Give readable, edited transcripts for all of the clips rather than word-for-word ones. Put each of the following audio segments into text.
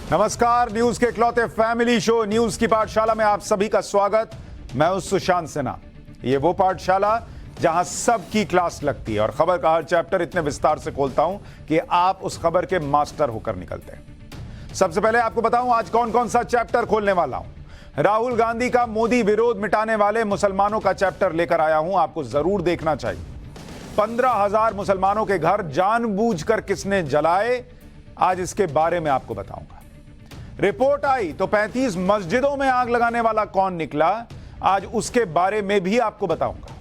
नमस्कार, न्यूज के इकलौते फैमिली शो न्यूज की पाठशाला में आप सभी का स्वागत। मैं हूं सुशांत सिन्हा। ये वो पाठशाला जहां सबकी क्लास लगती है और खबर का हर चैप्टर इतने विस्तार से खोलता हूं कि आप उस खबर के मास्टर होकर निकलते हैं। सबसे पहले आपको बताऊं आज कौन कौन सा चैप्टर खोलने वाला हूं। राहुल गांधी का मोदी विरोध मिटाने वाले मुसलमानों का चैप्टर लेकर आया हूं, आपको जरूर देखना चाहिए। 15,000 मुसलमानों के घर जानबूझकर किसने जलाए, आज इसके बारे में आपको बताऊंगा। रिपोर्ट आई तो 35 मस्जिदों में आग लगाने वाला कौन निकला, आज उसके बारे में भी आपको बताऊंगा।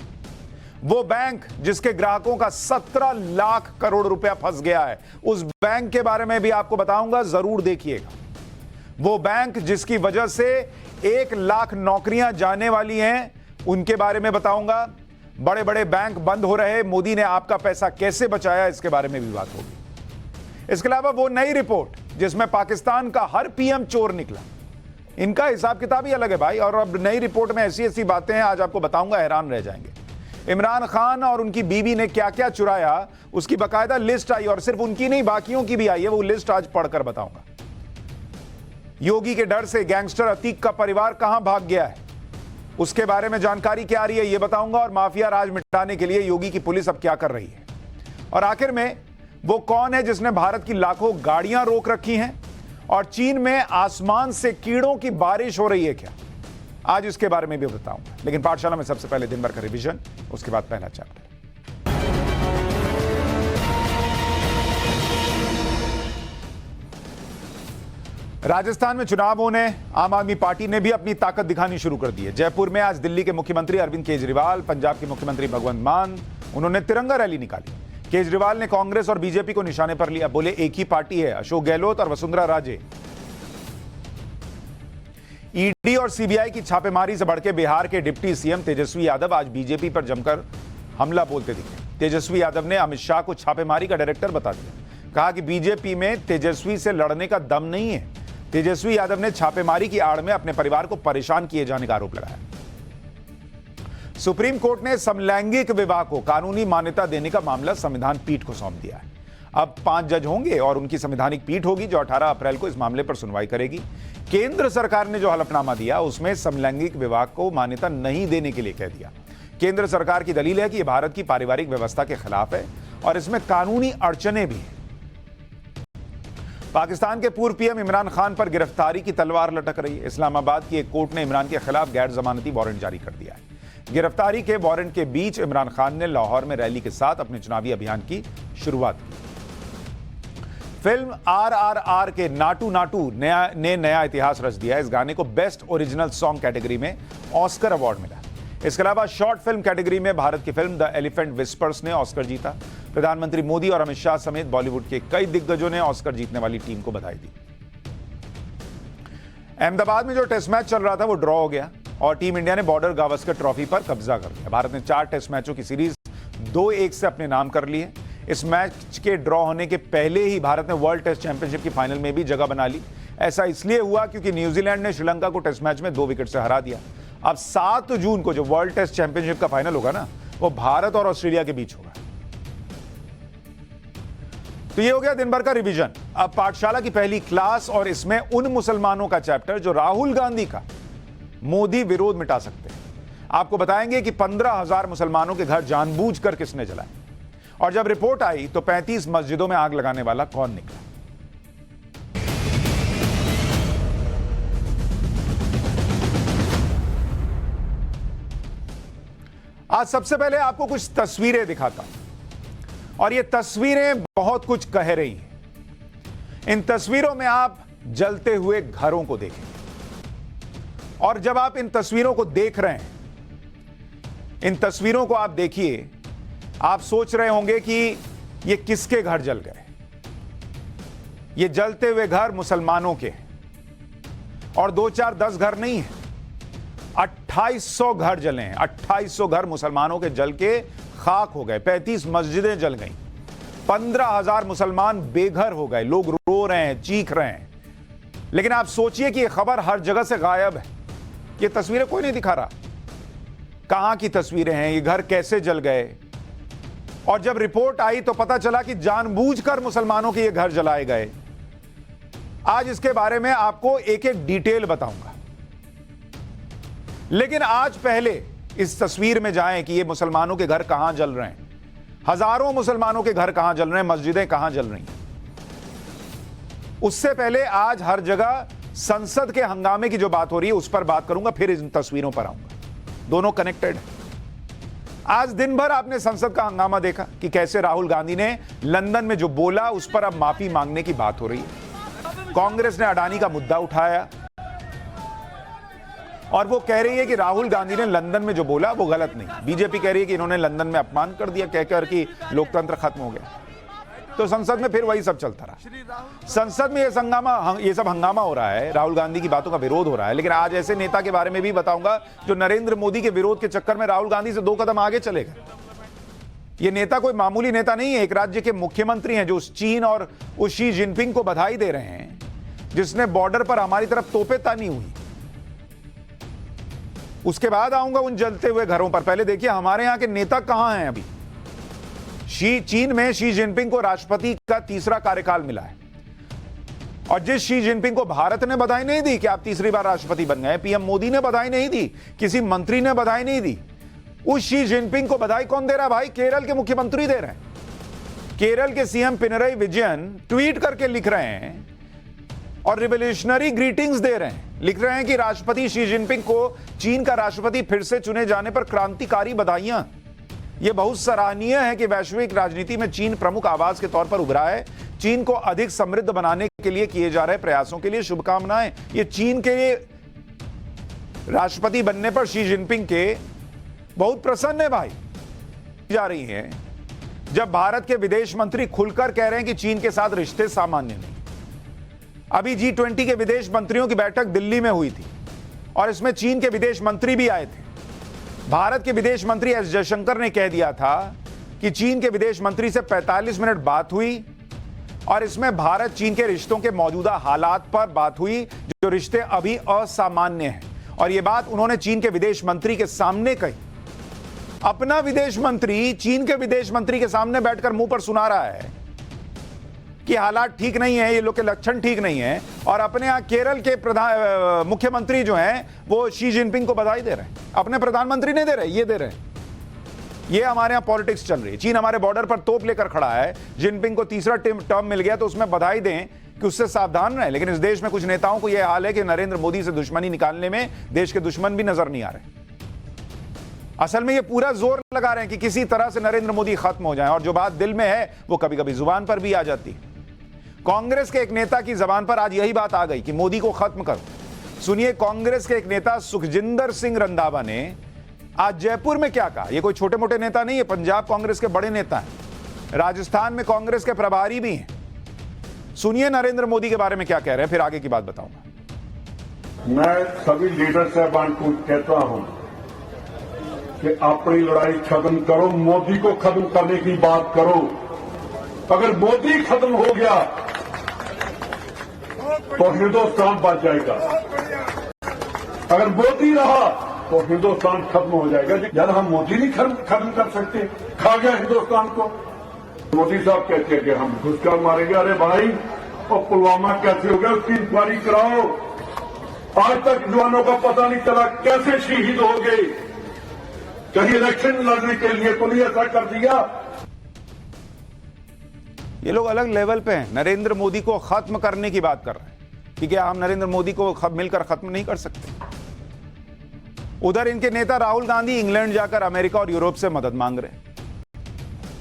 वो बैंक जिसके ग्राहकों का 17 लाख करोड़ रुपया फंस गया है, उस बैंक के बारे में भी आपको बताऊंगा, जरूर देखिएगा। वो बैंक जिसकी वजह से 1 लाख नौकरियां जाने वाली हैं, उनके बारे में बताऊंगा। बड़े बड़े बैंक बंद हो रहे, मोदी ने आपका पैसा कैसे बचाया, इसके बारे में भी बात होगी। इसके अलावा वो नई रिपोर्ट जिसमें पाकिस्तान का हर पीएम चोर निकला, इनका हिसाब किताब ही अलग है भाई। और अब नई रिपोर्ट में ऐसी ऐसी बातें हैं, आज आपको बताऊंगा, हैरान रह जाएंगे। इमरान खान और उनकी बीवी ने क्या क्या चुराया, उसकी बकायदा लिस्ट आई, और सिर्फ उनकी नहीं बाकियों की भी आई है। वो लिस्ट आज पढ़कर बताऊंगा। योगी के डर से गैंगस्टर अतीक का परिवार कहां भाग गया है, उसके बारे में जानकारी क्या आ रही है, यह बताऊंगा। और माफिया राज मिटाने के लिए योगी की पुलिस अब क्या कर रही है। और आखिर में वो कौन है जिसने भारत की लाखों गाड़ियां रोक रखी हैं, और चीन में आसमान से कीड़ों की बारिश हो रही है क्या, आज इसके बारे में भी बताऊंगा। लेकिन पाठशाला में सबसे पहले दिन भर का रिवीजन, उसके बाद पहला चैप्टर। राजस्थान में चुनाव होने, आम आदमी पार्टी ने भी अपनी ताकत दिखानी शुरू कर दी है। जयपुर में आज दिल्ली के मुख्यमंत्री अरविंद केजरीवाल, पंजाब के मुख्यमंत्री भगवंत मान, उन्होंने तिरंगा रैली निकाली। केजरीवाल ने कांग्रेस और बीजेपी को निशाने पर लिया, बोले एक ही पार्टी है, अशोक गहलोत और वसुंधरा राजे। ईडी और सीबीआई की छापेमारी से बढ़ के बिहार के डिप्टी सीएम तेजस्वी यादव आज बीजेपी पर जमकर हमला बोलते दिखे। तेजस्वी यादव ने अमित शाह को छापेमारी का डायरेक्टर बता दिया, कहा कि बीजेपी में तेजस्वी से लड़ने का दम नहीं है। तेजस्वी यादव ने छापेमारी की आड़ में अपने परिवार को परेशान किए जाने का आरोप लगाया। सुप्रीम कोर्ट ने समलैंगिक विवाह को कानूनी मान्यता देने का मामला संविधान पीठ को सौंप दिया है। अब 5 जज होंगे और उनकी संवैधानिक पीठ होगी जो 18 अप्रैल को इस मामले पर सुनवाई करेगी। केंद्र सरकार ने जो हलफनामा दिया उसमें समलैंगिक विवाह को मान्यता नहीं देने के लिए कह दिया। केंद्र सरकार की दलील है कि यह भारत की पारिवारिक व्यवस्था के खिलाफ है और इसमें कानूनी अड़चने भी हैं। पाकिस्तान के पूर्व पीएम इमरान खान पर गिरफ्तारी की तलवार लटक रही है। इस्लामाबाद की एक कोर्ट ने इमरान के खिलाफ गैर जमानती वारंट जारी कर दिया है। गिरफ्तारी के वारंट के बीच इमरान खान ने लाहौर में रैली के साथ अपने चुनावी अभियान की शुरुआत की। फिल्म RRR के नाटू नाटू ने नया इतिहास रच दिया। इस गाने को बेस्ट ओरिजिनल सॉन्ग कैटेगरी में ऑस्कर अवार्ड मिला। इसके अलावा शॉर्ट फिल्म कैटेगरी में भारत की फिल्म द एलिफेंट विस्पर्स ने ऑस्कर जीता। प्रधानमंत्री मोदी और अमित शाह समेत बॉलीवुड के कई दिग्गजों ने ऑस्कर जीतने वाली टीम को बधाई दी। अहमदाबाद में जो टेस्ट मैच चल रहा था वो ड्रॉ हो गया और टीम इंडिया ने बॉर्डर गावस्कर ट्रॉफी पर कब्जा कर लिया। भारत ने 4 टेस्ट मैचों की सीरीज 2-1 से अपने नाम कर ली है। इस मैच के ड्रॉ होने के पहले ही भारत ने वर्ल्ड टेस्ट चैंपियनशिप की फाइनल में भी जगह बना ली। ऐसा इसलिए हुआ क्योंकि न्यूजीलैंड ने श्रीलंका को टेस्ट मैच में 2 विकेट से हरा दिया। अब 7 जून को जो वर्ल्ड टेस्ट चैंपियनशिप का फाइनल होगा ना, वो भारत और ऑस्ट्रेलिया के बीच होगा। तो ये हो गया दिन भर का रिवीजन। अब पाठशाला की पहली क्लास, और इसमें उन मुसलमानों का चैप्टर जो राहुल गांधी का मोदी विरोध मिटा सकते हैं। आपको बताएंगे कि 15,000 मुसलमानों के घर जानबूझकर किसने जलाए, और जब रिपोर्ट आई तो 35 मस्जिदों में आग लगाने वाला कौन निकला। आज सबसे पहले आपको कुछ तस्वीरें दिखाता हूं, और ये तस्वीरें बहुत कुछ कह रही हैं। इन तस्वीरों में आप जलते हुए घरों को देखें, और जब आप इन तस्वीरों को देख रहे हैं, इन तस्वीरों को आप देखिए, आप सोच रहे होंगे कि ये किसके घर जल गए। ये जलते हुए घर मुसलमानों के हैं, और 2, 4, 10 घर नहीं है, 2800 घर जले हैं। 2800 घर मुसलमानों के जल के खाक हो गए। 35 मस्जिदें जल गई। 15,000 मुसलमान बेघर हो गए। लोग रो रहे हैं, चीख रहे हैं। लेकिन आप सोचिए कि यह खबर हर जगह से गायब है। ये तस्वीरें कोई नहीं दिखा रहा। कहां की तस्वीरें हैं, ये घर कैसे जल गए। और जब रिपोर्ट आई तो पता चला कि जानबूझकर मुसलमानों के ये घर जलाए गए। आज इसके बारे में आपको एक एक डिटेल बताऊंगा, लेकिन आज पहले इस तस्वीर में जाएं कि ये मुसलमानों के घर कहां जल रहे हैं, हजारों मुसलमानों के घर कहां जल रहे हैं, मस्जिदें कहां जल रही हैं। उससे पहले आज हर जगह संसद के हंगामे की जो बात हो रही है उस पर बात करूंगा, फिर इन तस्वीरों पर आऊंगा, दोनों कनेक्टेड हैं। आज दिन भर आपने संसद का हंगामा देखा कि कैसे राहुल गांधी ने लंदन में जो बोला उस पर अब माफी मांगने की बात हो रही है। कांग्रेस ने अडानी का मुद्दा उठाया और वो कह रही है कि राहुल गांधी ने लंदन में जो बोला वो गलत नहीं। बीजेपी कह रही है कि इन्होंने लंदन में अपमान कर दिया कहकर कि लोकतंत्र खत्म हो गया। तो संसद में फिर वही सब चलता रहा। संसद में ये सब हंगामा हो रहा है, राहुल गांधी की बातों का विरोध हो रहा है। लेकिन आज ऐसे नेता के बारे में भी बताऊंगा जो नरेंद्र मोदी के विरोध के चक्कर में राहुल गांधी से 2 कदम आगे चले गए। ये नेता कोई मामूली नेता नहीं है, एक राज्य के मुख्यमंत्री हैं जो चीन और उस शी जिनपिंग को बधाई दे रहे हैं जिसने बॉर्डर पर हमारी तरफ तोपे तानी हुई। उसके बाद आऊंगा उन जलते हुए घरों पर। पहले देखिए हमारे यहां के नेता कहां हैं। अभी चीन में शी जिनपिंग को राष्ट्रपति का 3रा कार्यकाल मिला है और जिस शी जिनपिंग को भारत ने बधाई नहीं दी कि आप 3री बार राष्ट्रपति बन गए, पीएम मोदी ने बधाई नहीं दी, किसी मंत्री ने बधाई नहीं दी, उस शी जिनपिंग को बधाई कौन दे रहा है भाई? केरल के मुख्यमंत्री दे रहे हैं। केरल के सीएम पिनरई विजयन ट्वीट करके लिख रहे हैं और रिवोल्यूशनरी ग्रीटिंग्स दे रहे हैं, लिख रहे हैं कि राष्ट्रपति शी जिनपिंग को चीन का राष्ट्रपति फिर से चुने जाने पर क्रांतिकारी बधाइयां। यह बहुत सराहनीय है कि वैश्विक राजनीति में चीन प्रमुख आवाज के तौर पर उभरा है। चीन को अधिक समृद्ध बनाने के लिए किए जा रहे प्रयासों के लिए शुभकामनाएं। ये चीन के राष्ट्रपति बनने पर शी जिनपिंग के बहुत प्रसन्न है भाई जा रही है, जब भारत के विदेश मंत्री खुलकर कह रहे हैं कि चीन के साथ रिश्ते सामान्य नहीं। अभी G20 के विदेश मंत्रियों की बैठक दिल्ली में हुई थी और इसमें चीन के विदेश मंत्री भी आए थे। भारत के विदेश मंत्री एस जयशंकर ने कह दिया था कि चीन के विदेश मंत्री से 45 मिनट बात हुई और इसमें भारत चीन के रिश्तों के मौजूदा हालात पर बात हुई, जो रिश्ते अभी असामान्य हैं। और यह बात उन्होंने चीन के विदेश मंत्री के सामने कही। अपना विदेश मंत्री चीन के विदेश मंत्री के सामने बैठकर मुंह पर सुना रहा है कि हालात ठीक नहीं है, ये लोग के लक्षण ठीक नहीं है, और अपने यहां केरल के मुख्यमंत्री जो हैं वो शी जिनपिंग को बधाई दे रहे हैं। अपने प्रधानमंत्री नहीं दे रहे, ये दे रहे हैं। ये हमारे यहां पॉलिटिक्स चल रही है। चीन हमारे बॉर्डर पर तोप लेकर खड़ा है, जिनपिंग को 3रा टर्म मिल गया तो उसमें बधाई दें कि उससे सावधान रहें। लेकिन इस देश में कुछ नेताओं को यह हाल है कि नरेंद्र मोदी से दुश्मनी निकालने में देश के दुश्मन भी नजर नहीं आ रहे। असल में ये पूरा जोर लगा रहे हैं कि किसी तरह से नरेंद्र मोदी खत्म हो जाए, और जो बात दिल में है वो कभी कभी जुबान पर भी आ जाती है। कांग्रेस के एक नेता की जबान पर आज यही बात आ गई कि मोदी को खत्म करो। सुनिए, कांग्रेस के एक नेता सुखजिंदर सिंह रंधावा ने आज जयपुर में क्या कहा। ये कोई छोटे मोटे नेता नहीं है, पंजाब कांग्रेस के बड़े नेता हैं, राजस्थान में कांग्रेस के प्रभारी भी हैं। सुनिए नरेंद्र मोदी के बारे में क्या कह रहे हैं, फिर आगे की बात बताऊंगा। मैं सभी लीडर साहबान को कहता हूं कि अपनी लड़ाई खत्म करो, मोदी को खत्म करने की बात करो। अगर मोदी खत्म हो गया तो हिंदुस्तान बच जाएगा, अगर मोदी रहा तो हिंदुस्तान खत्म हो जाएगा। यार हम मोदी नहीं खत्म कर सकते, खा गया हिंदुस्तान को। मोदी साहब कहते हैं कि हम घुसकर मारेंगे। अरे भाई, और पुलवामा कैसे हो गया उसकी इंक्वायरी कराओ। आज तक जवानों का पता नहीं चला कैसे शहीद हो गए। कहीं इलेक्शन लड़ने के लिए तो नहीं ऐसा कर दिया। ये लोग अलग लेवल पे हैं, नरेंद्र मोदी को खत्म करने की बात कर रहे हैं कि क्या हम नरेंद्र मोदी को मिलकर खत्म नहीं कर सकते। उधर इनके नेता राहुल गांधी इंग्लैंड जाकर अमेरिका और यूरोप से मदद मांग रहे हैं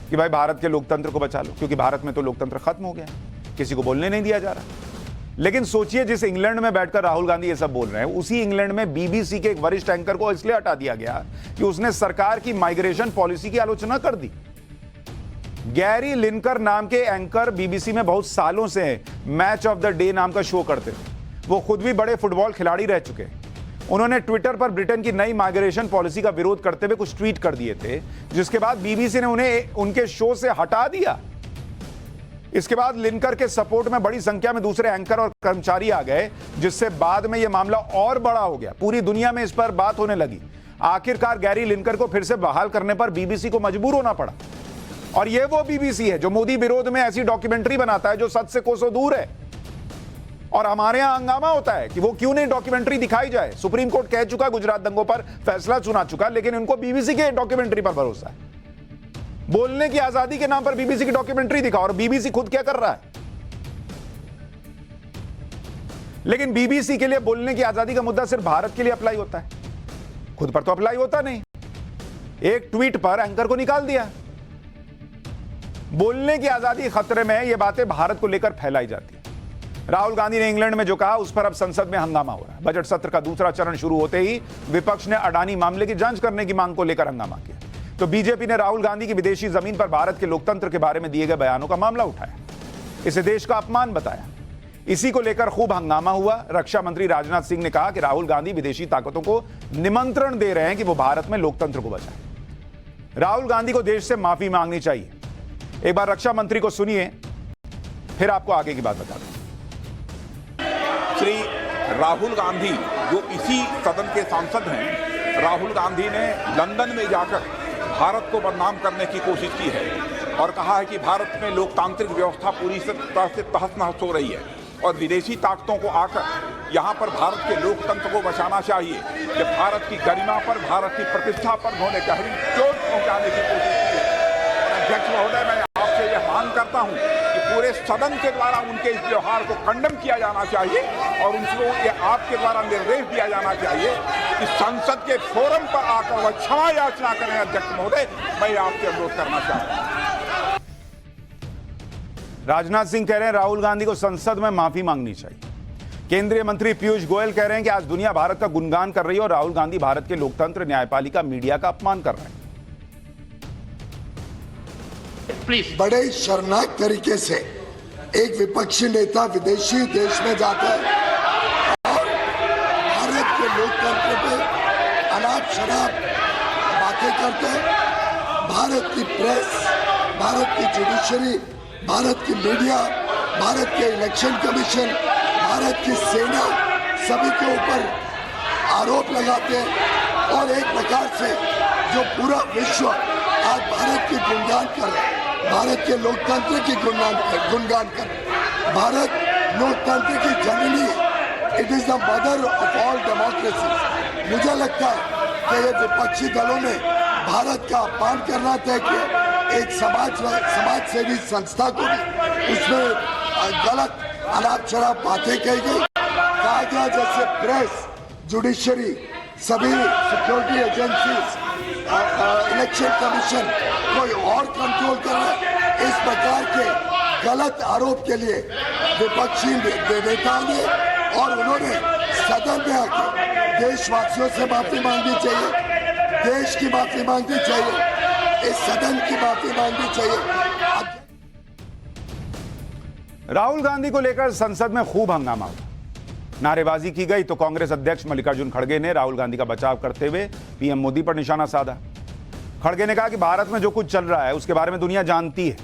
कि भाई भारत के लोकतंत्र को बचा लो, क्योंकि भारत में तो लोकतंत्र खत्म हो गया, किसी को बोलने नहीं दिया जा रहा। लेकिन सोचिए, जिस इंग्लैंड में बैठकर राहुल गांधी ये सब बोल रहे हैं, उसी इंग्लैंड में बीबीसी के एक वरिष्ठ एंकर को इसलिए हटा दिया गया कि उसने सरकार की माइग्रेशन पॉलिसी की आलोचना कर दी। गैरी लिनकर नाम के एंकर बीबीसी में बहुत सालों से मैच ऑफ द डे नाम का शो करते थे। वो खुद भी बड़े फुटबॉल खिलाड़ी रह चुके हैं। उन्होंने ट्विटर पर ब्रिटेन की नई माइग्रेशन पॉलिसी का विरोध करते हुए कुछ ट्वीट कर दिए थे, जिसके बाद बीबीसी ने उन्हें उनके शो से हटा दिया। इसके बाद लिनकर के सपोर्ट में बड़ी संख्या में दूसरे एंकर और कर्मचारी आ गए, जिससे बाद में यह मामला और बड़ा हो गया। पूरी दुनिया में इस पर बात होने लगी। आखिरकार गैरी लिनकर को फिर से बहाल करने पर बीबीसी को मजबूर होना पड़ा। और यह वो बीबीसी है जो मोदी विरोध में ऐसी डॉक्यूमेंट्री बनाता है जो सच से कोसों दूर है। और हमारे यहां हंगामा होता है कि वो क्यों नहीं डॉक्यूमेंट्री दिखाई जाए। सुप्रीम कोर्ट कह चुका, गुजरात दंगों पर फैसला सुना चुका, लेकिन इनको बीबीसी के डॉक्यूमेंट्री पर भरोसा है। बोलने की आजादी के नाम पर बीबीसी की डॉक्यूमेंट्री दिखाओ, और बीबीसी खुद क्या कर रहा है। लेकिन बीबीसी के लिए बोलने की आजादी का मुद्दा सिर्फ भारत के लिए अप्लाई होता है, खुद पर तो अप्लाई होता नहीं। एक ट्वीट पर एंकर को निकाल दिया। बोलने की आजादी खतरे में है, ये बातें भारत को लेकर फैलाई जाती है। राहुल गांधी ने इंग्लैंड में जो कहा, उस पर अब संसद में हंगामा हो रहा है। बजट सत्र का दूसरा चरण शुरू होते ही विपक्ष ने अडानी मामले की जांच करने की मांग को लेकर हंगामा किया। तो बीजेपी ने राहुल गांधी की विदेशी जमीन पर भारत के लोकतंत्र के बारे में दिए गए बयानों का मामला उठाया, इसे देश का अपमान बताया। इसी को लेकर खूब हंगामा हुआ। रक्षा मंत्री राजनाथ सिंह ने कहा कि राहुल गांधी विदेशी ताकतों को निमंत्रण दे रहे हैं कि वो भारत में लोकतंत्र को बचाएं। राहुल गांधी को देश से माफी मांगनी चाहिए। एक बार रक्षा मंत्री को सुनिए, फिर आपको आगे की बात बता दूं। श्री राहुल गांधी जो इसी सदन के सांसद हैं, राहुल गांधी ने लंदन में जाकर भारत को बदनाम करने की कोशिश की है और कहा है कि भारत में लोकतांत्रिक व्यवस्था पूरी तरह से तहस-नहस हो रही है और विदेशी ताकतों को आकर यहाँ पर भारत के लोकतंत्र को बचाना चाहिए कि भारत की गरिमा पर, भारत की प्रतिष्ठा पर उन्होंने गहरी चोट पहुँचाने की कोशिश की है। अध्यक्ष महोदय, मैं आपसे यह मांग करता हूँ कि पूरे सदन के द्वारा उनके इस व्यवहार को खंडन किया जाना चाहिए और उनको ये आपके द्वारा निर्देश दिया जाना चाहिए कि संसद के फोरम पर आकर वह क्षमा याचना करें। अध्यक्ष महोदय, मैं आपसे अनुरोध करना चाहता हूँ। राजनाथ सिंह कह रहे हैं राहुल गांधी को संसद में माफी मांगनी चाहिए। केंद्रीय मंत्री पीयूष गोयल कह रहे हैं कि आज दुनिया भारत का गुणगान कर रही है और राहुल गांधी भारत के लोकतंत्र, न्यायपालिका, मीडिया का अपमान कर रहे हैं। बड़े शर्मनाक तरीके से एक विपक्षी नेता विदेशी देश में जाता है और भारत के लोकतंत्र पे अनाप शराब बातें करते हैं। भारत की प्रेस, भारत की जुडिशरी, भारत की मीडिया, भारत के इलेक्शन कमीशन, भारत की सेना सभी के ऊपर आरोप लगाते हैं और एक प्रकार से जो पूरा विश्व आज भारत की गुणगान कर रहा है, भारत के लोकतंत्र की गुणगान कर रहा है। भारत लोकतंत्र की जननी है, it is the mother of all democracies. मुझे लगता है कि ये विपक्षी दलों ने भारत का अपमान करना तय किया। एक समाज सेवी संस्था को भी उसमें गलत अनाप शराब बातें कही गई। कहा गया जैसे प्रेस, जुडिशरी, सभी सिक्योरिटी एजेंसीज, इलेक्शन कमीशन कोई और कंट्रोल कर रहा है। इस प्रकार के गलत आरोप के लिए विपक्षी नेताओं ने और उन्होंने सदन में आके देशवासियों से माफी मांगनी चाहिए, देश की माफी मांगनी चाहिए, इस सदन की माफी मांगनी चाहिए। राहुल गांधी को लेकर संसद में खूब हंगामा हुआ, नारेबाजी की गई तो कांग्रेस अध्यक्ष मल्लिकार्जुन खड़गे ने राहुल गांधी का बचाव करते हुए पीएम मोदी पर निशाना साधा। खड़गे ने कहा कि भारत में जो कुछ चल रहा है उसके बारे में दुनिया जानती है।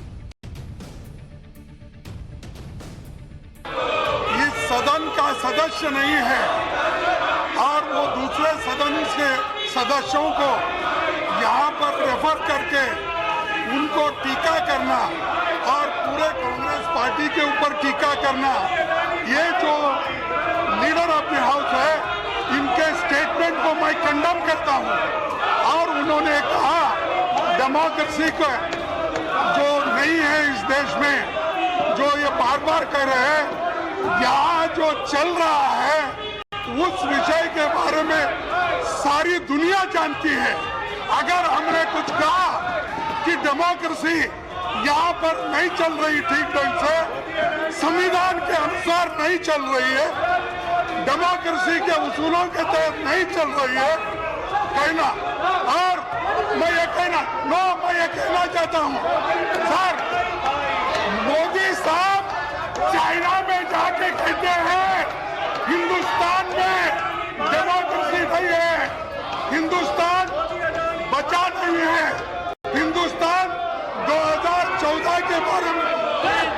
इस सदन का सदस्य नहीं है और वो दूसरे सदन के सदस्यों को यहाँ पर रेफर करके उनको टीका करना और पूरे कांग्रेस पार्टी के ऊपर टीका करना, ये जो लीडर ऑफ द हाउस है, इनके स्टेटमेंट को मैं कंडम करता हूँ। और उन्होंने कहा डेमोक्रेसी को जो नहीं है इस देश में, जो ये बार बार कह रहे हैं, यहाँ जो चल रहा है उस विषय के बारे में सारी दुनिया जानती है। अगर हमने कुछ कहा कि डेमोक्रेसी यहाँ पर नहीं चल रही ठीक ढंग से, संविधान के अनुसार नहीं चल रही है, डेमोक्रेसी के उसूलों के तहत नहीं चल रही है कहना, और मैं ये कहना चाहता हूँ सर, मोदी साहब चाइना में जाके कहते हैं हिंदुस्तान में डेमोक्रेसी नहीं है, हिंदुस्तान बचा नहीं है, हिंदुस्तान 2014 के बारे में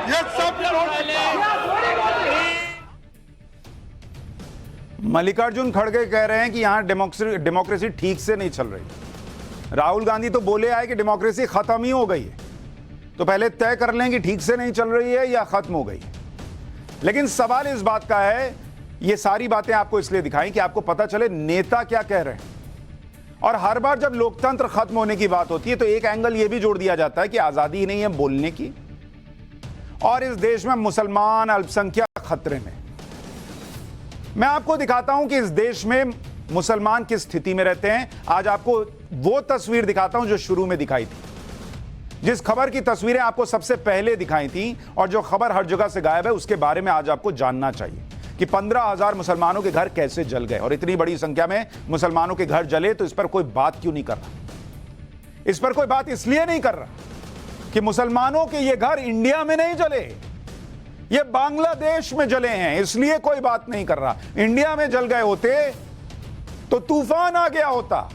ये सब मल्लिकार्जुन खड़गे कह रहे हैं कि यहां डेमोक्रेसी ठीक से नहीं चल रही। राहुल गांधी तो बोले आए कि डेमोक्रेसी खत्म ही हो गई है, तो पहले तय कर लें कि ठीक से नहीं चल रही है या खत्म हो गई है। लेकिन सवाल इस बात का है, ये सारी बातें आपको इसलिए दिखाई कि आपको पता चले नेता क्या कह रहे हैं। और हर बार जब लोकतंत्र खत्म होने की बात होती है तो एक एंगल यह भी जोड़ दिया जाता है कि आजादी ही नहीं है बोलने की, और इस देश में मुसलमान अल्पसंख्यक खतरे में। मैं आपको दिखाता हूं कि इस देश में मुसलमान किस स्थिति में रहते हैं। आज आपको वो तस्वीर दिखाता हूं जो शुरू में दिखाई थी, जिस खबर की तस्वीरें आपको सबसे पहले दिखाई थी और जो खबर हर जगह से गायब है, उसके बारे में आज आपको जानना चाहिए कि 15,000 मुसलमानों के घर कैसे जल गए। और इतनी बड़ी संख्या में मुसलमानों के घर जले तो इस पर कोई बात क्यों नहीं कर रहा? इस पर कोई बात इसलिए नहीं कर रहा कि मुसलमानों के ये घर इंडिया में नहीं जले, ये बांग्लादेश में जले हैं, इसलिए कोई बात नहीं कर रहा। इंडिया में जल गए होते तो तूफान आ गया होता,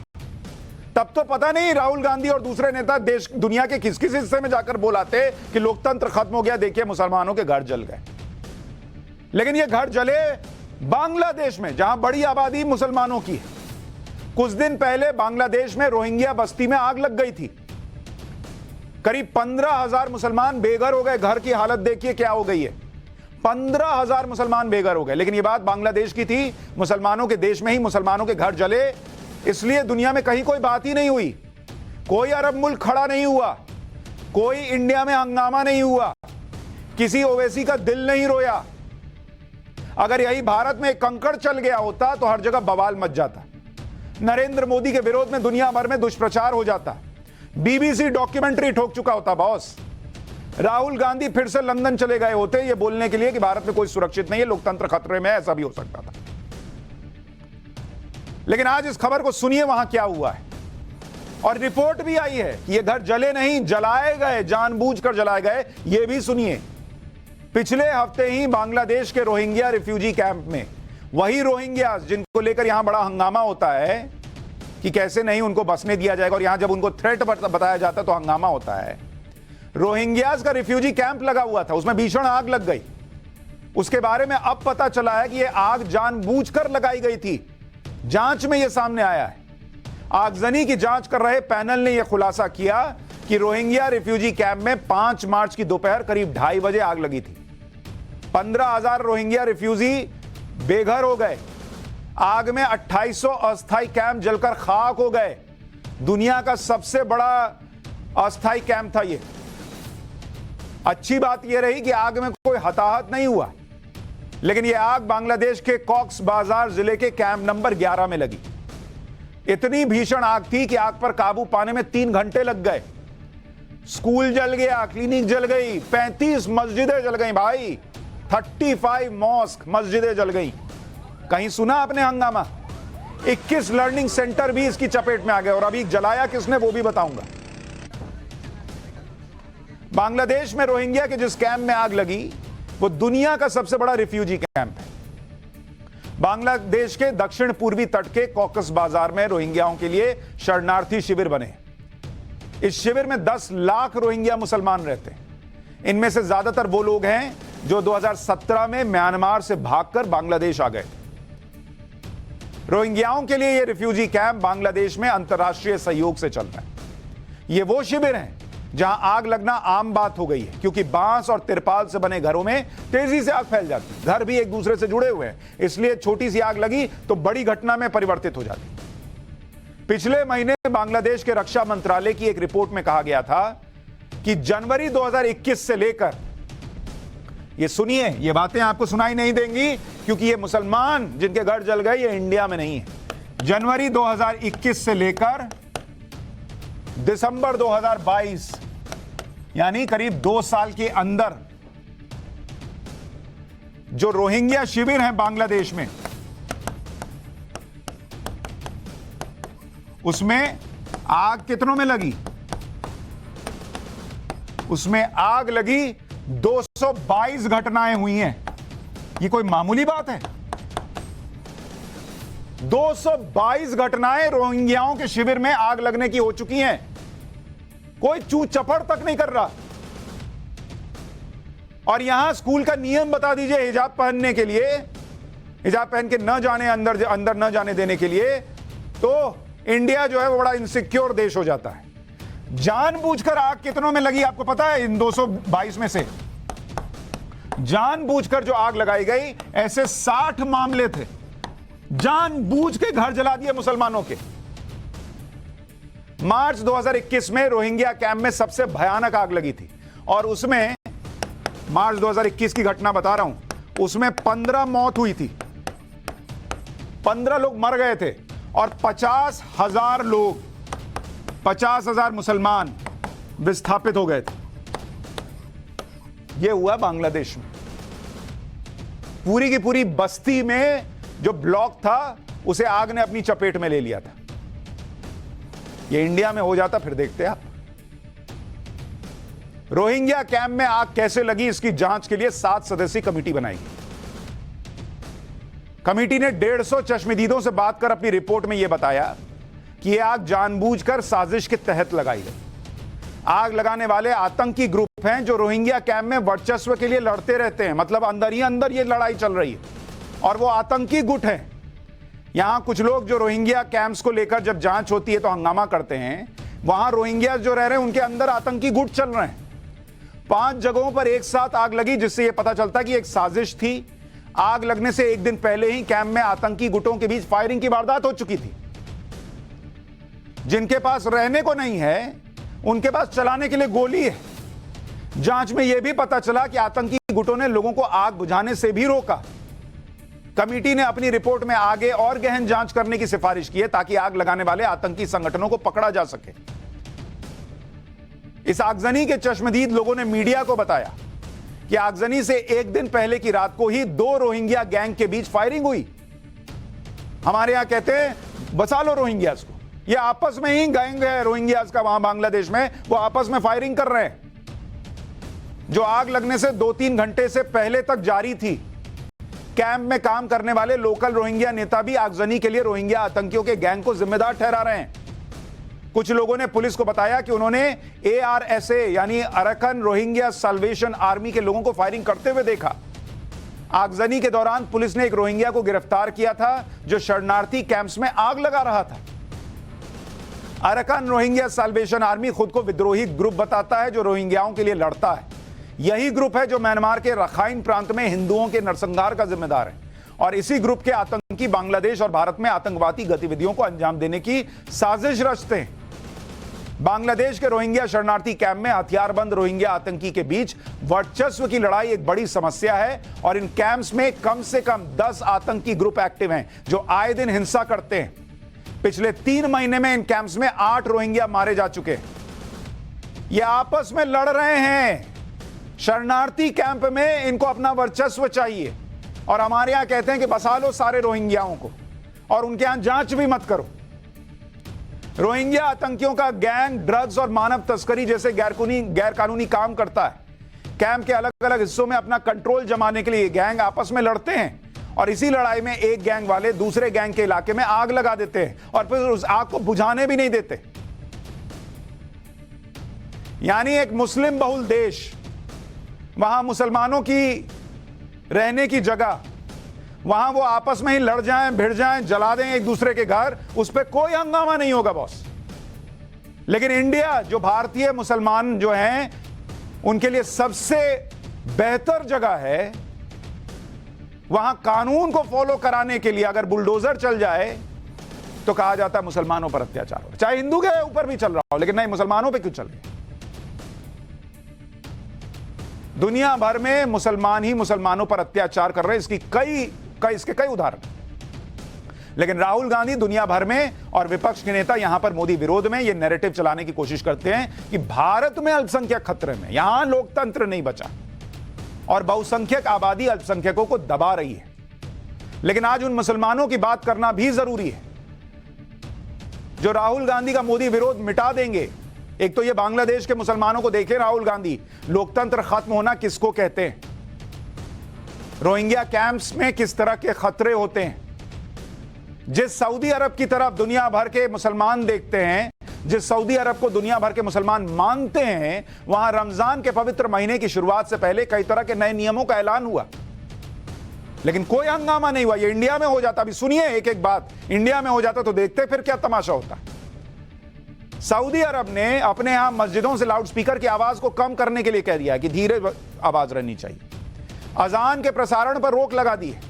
तब तो पता नहीं राहुल गांधी और दूसरे नेता देश दुनिया के किस किस हिस्से में जाकर बोलाते कि लोकतंत्र खत्म हो गया, देखिए मुसलमानों के घर जल गए। लेकिन ये घर जले बांग्लादेश में, जहां बड़ी आबादी मुसलमानों की है। कुछ दिन पहले बांग्लादेश में रोहिंग्या बस्ती में आग लग गई थी, करीब 15,000 मुसलमान बेघर हो गए। घर की हालत देखिए क्या हो गई है, 15,000 मुसलमान बेघर हो गए। लेकिन ये बात बांग्लादेश की थी, मुसलमानों के देश में ही मुसलमानों के घर जले, इसलिए दुनिया में कहीं कोई बात ही नहीं हुई, कोई अरब मुल्क खड़ा नहीं हुआ, कोई इंडिया में हंगामा नहीं हुआ, किसी ओवैसी का दिल नहीं रोया। अगर यही भारत में एक कंकड़ चल गया होता तो हर जगह बवाल मच जाता, नरेंद्र मोदी के विरोध में दुनिया भर में दुष्प्रचार हो जाता, बीबीसी डॉक्यूमेंट्री ठोक चुका होता बॉस। राहुल गांधी फिर से लंदन चले गए होते ये बोलने के लिए कि भारत में कोई सुरक्षित नहीं है, लोकतंत्र खतरे में है, ऐसा भी हो सकता था। लेकिन आज इस खबर को सुनिए वहां क्या हुआ है। और रिपोर्ट भी आई है कि ये घर जले नहीं, जलाए गए, जानबूझकर जलाए गए। ये भी सुनिए, पिछले हफ्ते ही बांग्लादेश के रोहिंग्या रिफ्यूजी कैंप में, वही रोहिंग्या जिनको लेकर यहां बड़ा हंगामा होता है कि कैसे नहीं उनको बसने दिया जाएगा, और यहां जब उनको थ्रेट बताया जाता है तो हंगामा होता है। रोहिंग्यास का रिफ्यूजी कैंप लगा हुआ था, उसमें भीषण आग लग गई। उसके बारे में अब पता चला है कि यह आग जानबूझकर लगाई गई थी। जांच में यह सामने आया है। आगजनी की जांच कर रहे पैनल ने यह खुलासा किया कि रोहिंग्या रिफ्यूजी कैंप में 5 मार्च की दोपहर करीब 2:30 बजे आग लगी थी। 15,000 रोहिंग्या रिफ्यूजी बेघर हो गए। आग में 2800 अस्थायी कैंप जलकर खाक हो गए। दुनिया का सबसे बड़ा अस्थायी कैंप था ये। अच्छी बात यह रही कि आग में कोई हताहत नहीं हुआ, लेकिन यह आग बांग्लादेश के कॉक्स बाजार जिले के कैंप नंबर 11 में लगी। इतनी भीषण आग थी कि आग पर काबू पाने में 3 घंटे लग गए। स्कूल जल गया, क्लिनिक जल गई, 35 मस्जिदें जल गई भाई, 35 मॉस्क मस्जिदें जल गई। कहीं सुना आपने हंगामा? 21 लर्निंग सेंटर भी इसकी चपेट में आ गए। और अभी जलाया किसने वो भी बताऊंगा। बांग्लादेश में रोहिंग्या के जिस कैंप में आग लगी वो दुनिया का सबसे बड़ा रिफ्यूजी कैंप है। बांग्लादेश के दक्षिण पूर्वी तट के कॉकस बाजार में रोहिंग्याओं के लिए शरणार्थी शिविर बने। इस शिविर में 10 लाख रोहिंग्या मुसलमान रहते हैं। इनमें से ज्यादातर वो लोग हैं जो 2017 में म्यांमार से भागकर बांग्लादेश आ गए। रोहिंग्याओं के लिए यह रिफ्यूजी कैंप बांग्लादेश में अंतर्राष्ट्रीय सहयोग से चल रहा है। ये वो शिविर हैं जहां आग लगना आम बात हो गई है, क्योंकि बांस और तिरपाल से बने घरों में तेजी से आग फैल जाती है। घर भी एक दूसरे से जुड़े हुए हैं, इसलिए छोटी सी आग लगी तो बड़ी घटना में परिवर्तित हो जाती। पिछले महीने बांग्लादेश के रक्षा मंत्रालय की एक रिपोर्ट में कहा गया था कि जनवरी 2021 से लेकर, ये सुनिए, ये बातें आपको सुनाई नहीं देंगी क्योंकि ये मुसलमान जिनके घर जल गए ये इंडिया में नहीं है। जनवरी 2021 से लेकर दिसंबर 2022, यानी करीब 2 साल के अंदर जो रोहिंग्या शिविर हैं बांग्लादेश में, उसमें आग कितनों में लगी? उसमें आग लगी 222 घटनाएं हुई हैं। ये कोई मामूली बात है? 222 घटनाएं रोहिंग्याओं के शिविर में आग लगने की हो चुकी हैं। कोई चू चपड़ तक नहीं कर रहा। और यहां स्कूल का नियम बता दीजिए हिजाब पहनने के लिए, हिजाब पहन के न जाने, अंदर न जाने देने के लिए, तो इंडिया जो है वो बड़ा इनसिक्योर देश हो जाता है। जानबूझकर आग कितनों में लगी आपको पता है? इन 222 में से जानबूझकर जो आग लगाई गई, ऐसे 60 मामले थे, जानबूझ के घर जला दिए मुसलमानों के। मार्च 2021 में रोहिंग्या कैंप में सबसे भयानक आग लगी थी और उसमें, मार्च 2021 की घटना बता रहा हूं, उसमें 15 मौत हुई थी, 15 लोग मर गए थे और 50,000 लोग, 50,000 मुसलमान विस्थापित हो गए थे। यह हुआ बांग्लादेश में। पूरी की पूरी बस्ती में जो ब्लॉक था उसे आग ने अपनी चपेट में ले लिया था। ये इंडिया में हो जाता फिर देखते आप। रोहिंग्या कैंप में आग कैसे लगी, इसकी जांच के लिए 7 सदस्यीय कमेटी बनाई गई। कमेटी ने 150 चश्मदीदों से बात कर अपनी रिपोर्ट में यह बताया कि यह आग जानबूझकर साजिश के तहत लगाई गई। आग लगाने वाले आतंकी ग्रुप हैं जो रोहिंग्या कैंप में वर्चस्व के लिए लड़ते रहते हैं, मतलब अंदर ही अंदर यह लड़ाई चल रही है और वो आतंकी गुट हैं। यहां कुछ लोग जो रोहिंग्या कैंप्स को लेकर जब जांच होती है तो हंगामा करते हैं, वहां रोहिंग्या जो रह रहे हैं उनके अंदर आतंकी गुट चल रहे हैं। 5 जगहों पर एक साथ आग लगी, जिससे यह पता चलता कि एक साजिश थी। आग लगने से एक दिन पहले ही कैंप में आतंकी गुटों के बीच फायरिंग की वारदात हो चुकी थी। जिनके पास रहने को नहीं है, उनके पास चलाने के लिए गोली है। जांच में यह भी पता चला कि आतंकी गुटों ने लोगों को आग बुझाने से भी रोका। कमेटी ने अपनी रिपोर्ट में आगे और गहन जांच करने की सिफारिश की है ताकि आग लगाने वाले आतंकी संगठनों को पकड़ा जा सके। इस आगजनी के चश्मदीद लोगों ने मीडिया को बताया कि आगजनी से एक दिन पहले की रात को ही 2 रोहिंग्या गैंग के बीच फायरिंग हुई। हमारे यहां कहते हैं बचा लो रोहिंग्यास को, ये आपस में ही गैंग है रोहिंग्यास का, वहां बांग्लादेश में वो आपस में फायरिंग कर रहे हैं, जो आग लगने से 2-3 घंटे से पहले तक जारी थी। कैंप में काम करने वाले लोकल रोहिंग्या नेता भी आगजनी के लिए रोहिंग्या आतंकियों के गैंग को जिम्मेदार ठहरा रहे हैं। कुछ लोगों ने पुलिस को बताया कि उन्होंने ARSA यानी अरकन रोहिंग्या साल्वेशन आर्मी के लोगों को फायरिंग करते हुए देखा। आगजनी के दौरान पुलिस ने एक रोहिंग्या को गिरफ्तार किया था जो शरणार्थी कैंप्स में आग लगा रहा था। अरकन रोहिंग्या साल्वेशन आर्मी खुद को विद्रोही ग्रुप बताता है जो रोहिंग्याओं के लिए लड़ता है। यही ग्रुप है जो म्यांमार के रखाइन प्रांत में हिंदुओं के नरसंहार का जिम्मेदार है और इसी ग्रुप के आतंकी बांग्लादेश और भारत में आतंकवादी गतिविधियों को अंजाम देने की साजिश रचते हैं। बांग्लादेश के रोहिंग्या शरणार्थी कैंप में हथियारबंद रोहिंग्या आतंकी के बीच वर्चस्व की लड़ाई एक बड़ी समस्या है और इन कैंप्स में कम से कम 10 आतंकी ग्रुप एक्टिव हैं जो आए दिन हिंसा करते हैं। पिछले 3 महीने में इन कैंप्स में 8 रोहिंग्या मारे जा चुके हैं। ये आपस में लड़ रहे हैं। शरणार्थी कैंप में इनको अपना वर्चस्व चाहिए और हमारे यहां कहते हैं कि बसा लो सारे रोहिंग्याओं को और उनके यहां जांच भी मत करो। रोहिंग्या आतंकियों का गैंग ड्रग्स और मानव तस्करी जैसे गैर कानूनी काम करता है। कैंप के अलग अलग हिस्सों में अपना कंट्रोल जमाने के लिए गैंग आपस में लड़ते हैं और इसी लड़ाई में एक गैंग वाले दूसरे गैंग के इलाके में आग लगा देते हैं और फिर उस आग को बुझाने भी नहीं देते। यानी एक मुस्लिम बहुल देश, वहां मुसलमानों की रहने की जगह, वहां वो आपस में ही लड़ जाएं, भिड़ जाएं, जला दें एक दूसरे के घर, उस पर कोई हंगामा नहीं होगा बॉस। लेकिन इंडिया, जो भारतीय मुसलमान जो हैं उनके लिए सबसे बेहतर जगह है, वहां कानून को फॉलो कराने के लिए अगर बुलडोजर चल जाए तो कहा जाता है मुसलमानों पर अत्याचार हो, चाहे हिंदू के ऊपर भी चल रहा हो, लेकिन नहीं, मुसलमानों पर क्यों चल रहा है? दुनिया भर में मुसलमान ही मुसलमानों पर अत्याचार कर रहे हैं। इसके कई उदाहरण। लेकिन राहुल गांधी दुनिया भर में और विपक्ष के नेता यहां पर मोदी विरोध में यह नैरेटिव चलाने की कोशिश करते हैं कि भारत में अल्पसंख्यक खतरे में, यहां लोकतंत्र नहीं बचा और बहुसंख्यक आबादी अल्पसंख्यकों को दबा रही है। लेकिन आज उन मुसलमानों की बात करना भी जरूरी है जो राहुल गांधी का मोदी विरोध मिटा देंगे। एक तो ये बांग्लादेश के मुसलमानों को देखें राहुल गांधी, लोकतंत्र खत्म होना किसको कहते हैं, रोहिंग्या कैंप्स में किस तरह के खतरे होते हैं। जिस सऊदी अरब की तरफ दुनिया भर के मुसलमान देखते हैं, जिस सऊदी अरब को दुनिया भर के मुसलमान मानते हैं, वहां रमजान के पवित्र महीने की शुरुआत से पहले कई तरह के नए नियमों का ऐलान हुआ, लेकिन कोई हंगामा नहीं हुआ। ये इंडिया में हो जाता, अभी सुनिए एक एक बात, इंडिया में हो जाता तो देखते फिर क्या तमाशा होता। सऊदी अरब ने अपने यहां मस्जिदों से लाउडस्पीकर की आवाज को कम करने के लिए कह दिया कि धीरे आवाज रहनी चाहिए। अजान के प्रसारण पर रोक लगा दी है।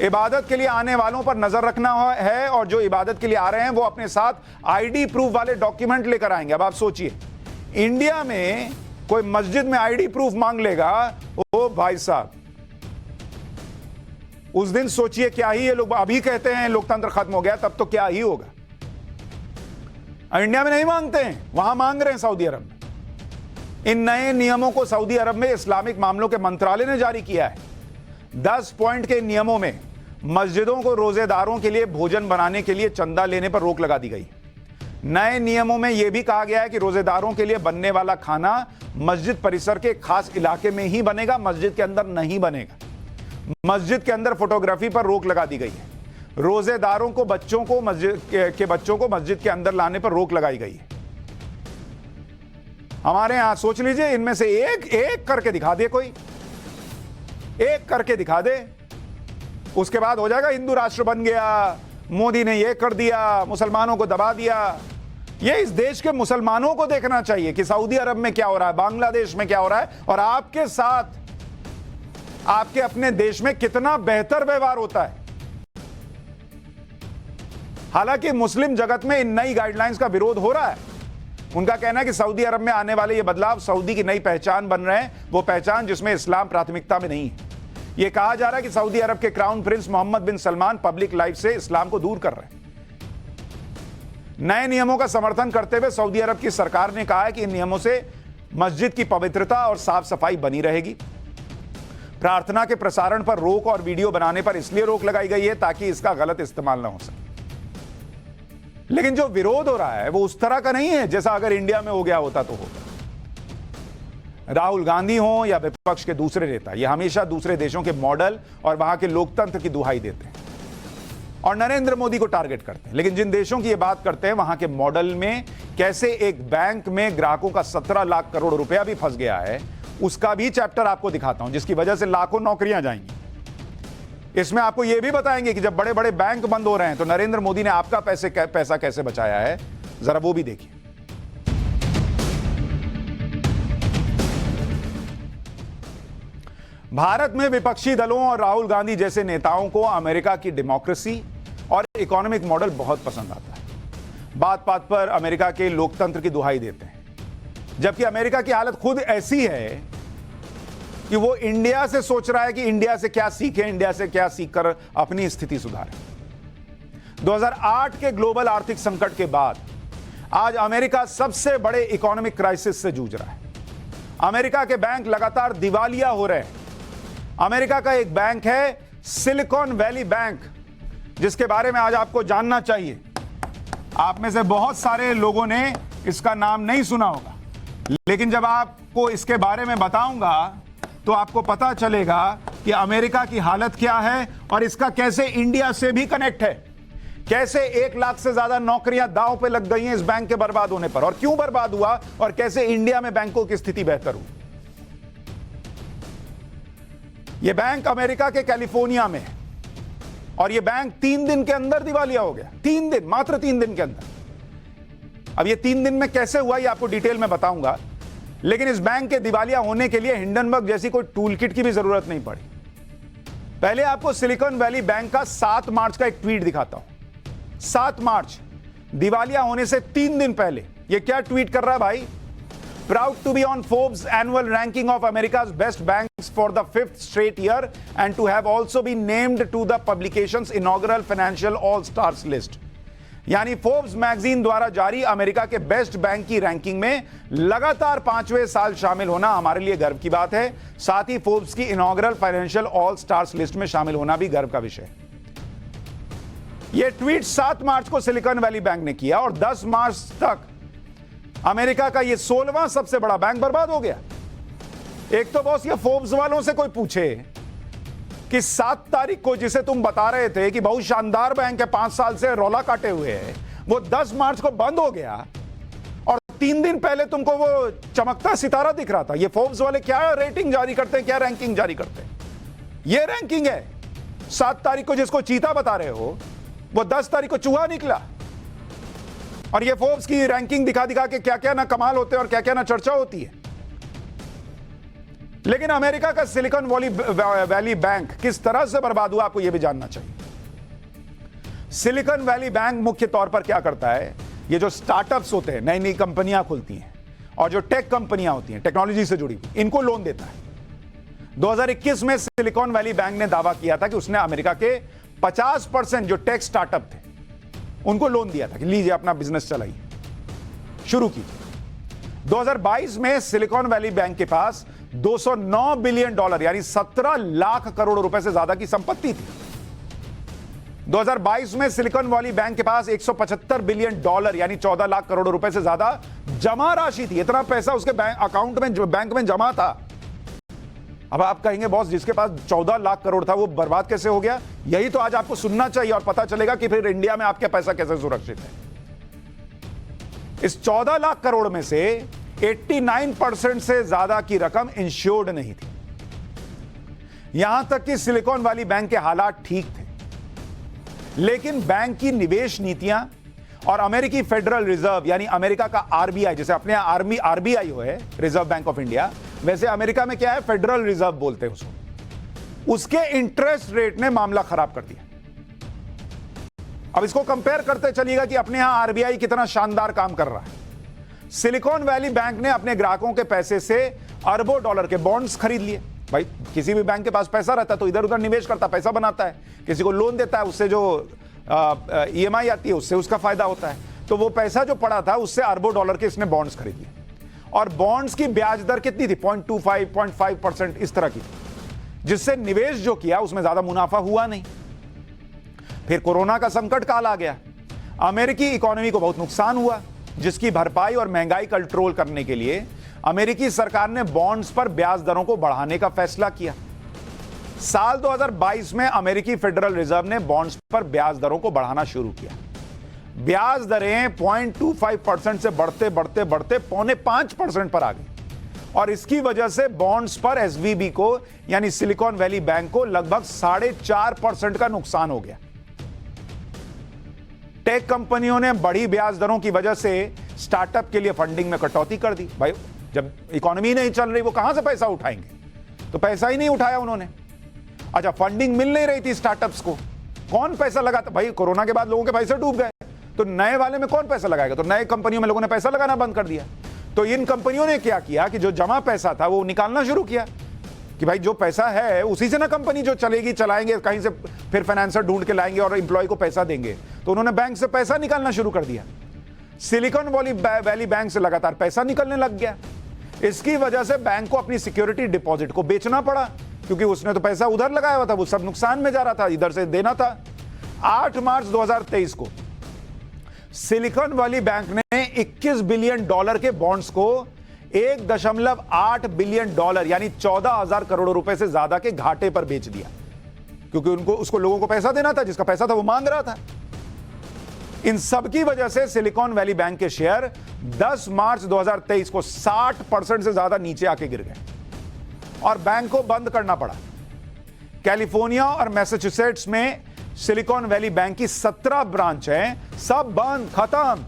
इबादत के लिए आने वालों पर नजर रखना है और जो इबादत के लिए आ रहे हैं वो अपने साथ आईडी प्रूफ वाले डॉक्यूमेंट लेकर आएंगे। अब आप सोचिए, इंडिया में कोई मस्जिद में आईडी प्रूफ मांग लेगा, ओ भाई साहब, उस दिन सोचिए क्या ही ये लोग अभी कहते हैं लोकतंत्र खत्म हो गया, तब तो क्या ही होगा। इंडिया में नहीं मांगते हैं, वहां मांग रहे हैं सऊदी अरब में। इन नए नियमों को सऊदी अरब में इस्लामिक मामलों के मंत्रालय ने जारी किया है। 10 पॉइंट के नियमों में मस्जिदों को रोजेदारों के लिए भोजन बनाने के लिए चंदा लेने पर रोक लगा दी गई। नए नियमों में यह भी कहा गया है कि रोजेदारों के लिए बनने वाला खाना मस्जिद परिसर के खास इलाके में ही बनेगा, मस्जिद के अंदर नहीं बनेगा। मस्जिद के अंदर फोटोग्राफी पर रोक लगा दी गई है। रोजेदारों को बच्चों को मस्जिद के अंदर लाने पर रोक लगाई गई है। हमारे यहां सोच लीजिए, इनमें से एक करके दिखा दे, कोई एक करके दिखा दे, उसके बाद हो जाएगा हिंदू राष्ट्र बन गया, मोदी ने यह कर दिया, मुसलमानों को दबा दिया। यह इस देश के मुसलमानों को देखना चाहिए कि सऊदी अरब में क्या हो रहा है, बांग्लादेश में क्या हो रहा है, और आपके साथ आपके अपने देश में कितना बेहतर व्यवहार होता है। हालांकि मुस्लिम जगत में इन नई गाइडलाइंस का विरोध हो रहा है। उनका कहना है कि सऊदी अरब में आने वाले ये बदलाव सऊदी की नई पहचान बन रहे हैं, वो पहचान जिसमें इस्लाम प्राथमिकता में नहीं है। यह कहा जा रहा है कि सऊदी अरब के क्राउन प्रिंस मोहम्मद बिन सलमान पब्लिक लाइफ से इस्लाम को दूर कर रहे हैं। नए नियमों का समर्थन करते हुए सऊदी अरब की सरकार ने कहा है कि इन नियमों से मस्जिद की पवित्रता और साफ सफाई बनी रहेगी। प्रार्थना के प्रसारण पर रोक और वीडियो बनाने पर इसलिए रोक लगाई गई है ताकि इसका गलत इस्तेमाल ना हो सके। लेकिन जो विरोध हो रहा है वो उस तरह का नहीं है जैसा अगर इंडिया में हो गया होता तो होगा। राहुल गांधी हो या विपक्ष के दूसरे नेता, ये हमेशा दूसरे देशों के मॉडल और वहां के लोकतंत्र की दुहाई देते हैं और नरेंद्र मोदी को टारगेट करते हैं। लेकिन जिन देशों की ये बात करते हैं वहां के मॉडल में कैसे एक बैंक में ग्राहकों का 17 लाख करोड़ रुपया भी फंस गया है, उसका भी चैप्टर आपको दिखाता हूं, जिसकी वजह से लाखों नौकरियां जाएंगी। इसमें आपको यह भी बताएंगे कि जब बड़े बड़े बैंक बंद हो रहे हैं तो नरेंद्र मोदी ने आपका पैसा कैसे बचाया है, जरा वो भी देखिए। भारत में विपक्षी दलों और राहुल गांधी जैसे नेताओं को अमेरिका की डेमोक्रेसी और इकोनॉमिक मॉडल बहुत पसंद आता है। बात बात पर अमेरिका के लोकतंत्र की दुहाई देते हैं, जबकि अमेरिका की हालत खुद ऐसी है कि वो इंडिया से सोच रहा है कि इंडिया से क्या सीखें, इंडिया से क्या सीखकर अपनी स्थिति सुधारें। 2008 के ग्लोबल आर्थिक संकट के बाद आज अमेरिका सबसे बड़े इकोनॉमिक क्राइसिस से जूझ रहा है। अमेरिका के बैंक लगातार दिवालिया हो रहे हैं। अमेरिका का एक बैंक है सिलिकॉन वैली बैंक, जिसके बारे में आज आपको जानना चाहिए। आप में से बहुत सारे लोगों ने इसका नाम नहीं सुना होगा, लेकिन जब आपको इसके बारे में बताऊंगा तो आपको पता चलेगा कि अमेरिका की हालत क्या है और इसका कैसे इंडिया से भी कनेक्ट है। कैसे 1 लाख से ज्यादा नौकरियां दांव पे लग गई हैं इस बैंक के बर्बाद होने पर, और क्यों बर्बाद हुआ, और कैसे इंडिया में बैंकों की स्थिति बेहतर हुई। यह बैंक अमेरिका के कैलिफोर्निया में है और यह बैंक 3 दिन के अंदर दिवालिया हो गया। 3 दिन, मात्र 3 दिन के अंदर। अब यह 3 दिन में कैसे हुआ, यह आपको डिटेल में बताऊंगा, लेकिन इस बैंक के दिवालिया होने के लिए हिंडनबर्ग जैसी कोई टूल किट की भी जरूरत नहीं पड़ी। पहले आपको सिलिकॉन वैली बैंक का 7 मार्च का एक ट्वीट दिखाता हूं। 7 मार्च, दिवालिया होने से 3 दिन पहले यह क्या ट्वीट कर रहा है भाई। Proud to be on Forbes annual ranking of America's best banks for the 5th straight year and to have also been named to the publication's inaugural financial all-stars list. यानी फोर्ब्स मैगजीन द्वारा जारी America के best bank की ranking में लगातार 5वें साल शामिल होना हमारे लिए गर्व की बात है। साथ ही फोर्ब्स की inaugural financial all stars list में शामिल होना भी गर्व का विषय है। यह ट्वीट 7 मार्च को सिलिकॉन वैली बैंक ने किया और 10 मार्च तक अमेरिका का यह 16वां सबसे बड़ा बैंक बर्बाद हो गया। एक तो बॉस, ये फोर्ब्स वालों से कोई पूछे कि 7 तारीख को जिसे तुम बता रहे थे कि बहुत शानदार बैंक है, 5 साल से रौला काटे हुए है, वो 10 मार्च को बंद हो गया और 3 दिन पहले तुमको वो चमकता सितारा दिख रहा था। ये फोर्ब्स वाले क्या रेटिंग जारी करते हैं, क्या रैंकिंग जारी करते हैं? ये रैंकिंग है। 7 तारीख को जिसको चीता बता रहे हो वो 10 तारीख को चूहा निकला। और ये फोर्ब्स की रैंकिंग दिखा दिखा के क्या क्या ना कमाल होते हैं और क्या क्या ना चर्चा होती है। लेकिन अमेरिका का सिलिकॉन वैली बैंक किस तरह से बर्बाद हुआ, आपको यह भी जानना चाहिए। सिलिकॉन वैली बैंक मुख्य तौर पर क्या करता है, ये जो स्टार्टअप्स होते हैं, नई नई कंपनियां खुलती हैं और जो टेक कंपनियां होती हैं, टेक्नोलॉजी से जुड़ी हुई, इनको लोन देता है। 2021 में सिलिकॉन वैली बैंक ने दावा किया था कि उसने अमेरिका के 50% जो टेक स्टार्टअप थे उनको लोन दिया था कि लीजिए अपना बिजनेस चलाइए, शुरू कीजिए। 2022 में सिलिकॉन वैली बैंक के पास $209 बिलियन यानी 17 लाख करोड़ रुपए से ज्यादा की संपत्ति थी। 2022 में सिलिकॉन वैली बैंक के पास $175 बिलियन यानी 14 लाख करोड़ रुपए से ज्यादा जमा राशि थी। इतना पैसा उसके बैंक में जमा था। अब आप कहेंगे बॉस, जिसके पास 14 लाख करोड़ था वो बर्बाद कैसे हो गया? यही तो आज आपको सुनना चाहिए और पता चलेगा कि फिर इंडिया में आपका पैसा कैसे सुरक्षित है। इस 14 लाख करोड़ में से 89% से ज्यादा की रकम इंश्योर्ड नहीं थी। यहां तक कि सिलिकॉन वैली बैंक के हालात ठीक थे, लेकिन बैंक की निवेश नीतियां और अमेरिकी फेडरल रिजर्व यानी अमेरिका का आरबीआई, जैसे अपने यहां आरबीआई हो है, रिजर्व बैंक ऑफ इंडिया, वैसे अमेरिका में क्या है, फेडरल रिजर्व बोलते हैं उसको, उसके इंटरेस्ट रेट ने मामला खराब कर दिया। अब इसको कंपेयर करते चलिएगा कि अपने यहां आरबीआई कितना शानदार काम कर रहा है। सिलिकॉन वैली बैंक ने अपने ग्राहकों के पैसे से अरबों डॉलर के बॉन्ड्स खरीद लिए। भाई किसी भी बैंक के पास पैसा रहता है तो इधर उधर निवेश करता, पैसा बनाता है, किसी को लोन देता है, उससे जो ईएमआई आती है उससे उसका फायदा होता है। तो वो पैसा जो पड़ा था उससे अरबों डॉलर के इसने बॉन्ड्स खरीद लिए और बॉन्ड्स की ब्याज दर कितनी थी? 0.25 0.5% इस तरह की, जिससे निवेश जो किया उसमें ज्यादा मुनाफा हुआ नहीं। फिर कोरोना का संकट काल आ गया, अमेरिकी इकोनॉमी को बहुत नुकसान हुआ, जिसकी भरपाई और महंगाई कंट्रोल करने के लिए अमेरिकी सरकार ने बॉन्ड्स पर ब्याज दरों को बढ़ाने का फैसला किया। साल 2022 में अमेरिकी फेडरल रिजर्व ने बॉन्ड्स पर ब्याज दरों को बढ़ाना शुरू किया। ब्याज दरें 0.25% से बढ़ते बढ़ते बढ़ते 4.5% पर आ गई और इसकी वजह से बॉन्ड्स पर एसवीबी को यानी सिलिकॉन वैली बैंक को लगभग 4.5% का नुकसान हो गया। टेक कंपनियों ने बढ़ी ब्याज दरों की वजह से स्टार्टअप के लिए फंडिंग में कटौती कर दी। भाई जब इकोनॉमी नहीं चल रही वो कहां से पैसा उठाएंगे? तो पैसा ही नहीं उठाया उन्होंने। अच्छा, फंडिंग मिल नहीं रही थी स्टार्टअप्स को, कौन पैसा लगाता? भाई कोरोना के बाद लोगों के पैसे डूब गए, तो नए वाले में कौन पैसा लगाएगा? तो नए कंपनियों में लोगों ने पैसा लगाना बंद कर दिया। तो इन कंपनियों ने क्या किया कि जो जमा पैसा था वो निकालना शुरू किया कि भाई जो पैसा है उसी से ना कंपनी जो चलेगी, चलाएंगे, कहीं से फिर फाइनेंसर ढूंढ के लाएंगे और एम्प्लॉय को पैसा देंगे। तो उन्होंने बैंक से पैसा निकालना शुरू कर दिया। सिलिकॉन वैली बैंक से लगातार पैसा निकलने लग गया। इसकी वजह से बैंक को अपनी सिक्योरिटी डिपॉजिट को बेचना पड़ा, क्योंकि उसने तो पैसा उधर लगाया हुआ था, वो सब नुकसान में जा रहा था, इधर से देना था। 8 मार्च 2023 को सिलिकॉन वैली बैंक ने $21 बिलियन के बॉन्ड्स को $1.8 बिलियन यानी 14,000 करोड़ रुपए से ज्यादा के घाटे पर बेच दिया, क्योंकि उसको लोगों को पैसा देना था, जिसका पैसा था वो मांग रहा था। इन सब की वजह से सिलिकॉन वैली बैंक के शेयर 10 मार्च 2023 को 60% से ज्यादा नीचे आके गिर गए और बैंक को बंद करना पड़ा। कैलिफोर्निया और मैसाचुसेट्स में सिलिकॉन वैली बैंक की 17 ब्रांच हैं, सब बंद, खत्म।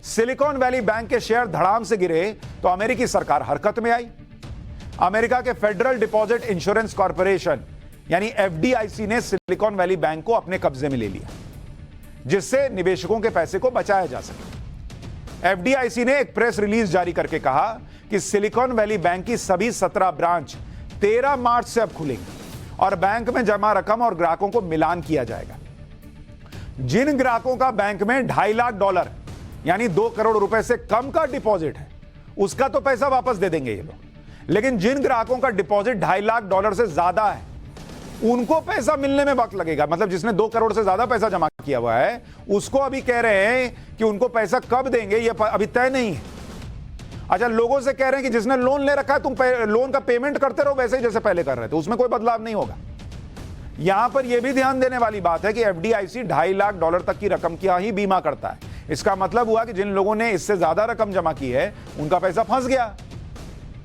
सिलिकॉन वैली बैंक के शेयर धड़ाम से गिरे तो अमेरिकी सरकार हरकत में आई। अमेरिका के फेडरल डिपॉजिट इंश्योरेंस कॉर्पोरेशन यानी एफडीआईसी ने सिलिकॉन वैली बैंक को अपने कब्जे में ले लिया, जिससे निवेशकों के पैसे को बचाया जा सके। एफडीआईसी ने एक प्रेस रिलीज जारी करके कहा कि सिलिकॉन वैली बैंक की सभी 17 ब्रांच 13 मार्च से अब खुलेंगी और बैंक में जमा रकम और ग्राहकों को मिलान किया जाएगा। जिन ग्राहकों का बैंक में $2.5 लाख यानी 2 करोड़ रुपए से कम का डिपॉजिट है, उसका तो पैसा वापस दे देंगे ये लोग, लेकिन जिन ग्राहकों का डिपॉजिट $2.5 लाख से ज्यादा है, उनको पैसा मिलने में वक्त लगेगा। मतलब जिसने 2 करोड़ से ज्यादा पैसा जमा किया हुआ है, उसको अभी कह रहे हैं कि उनको पैसा कब देंगे ये अभी तय नहीं है। अच्छा, लोगों से कह रहे हैं कि जिसने लोन ले रखा है तुम लोन का पेमेंट करते रहो वैसे ही जैसे पहले कर रहे थे, उसमें कोई बदलाव नहीं होगा। यहां पर यह भी ध्यान देने वाली बात है कि एफडीआईसी $2.5 लाख तक की रकम का ही बीमा करता है। इसका मतलब हुआ कि जिन लोगों ने इससे ज्यादा रकम जमा की है उनका पैसा फंस गया,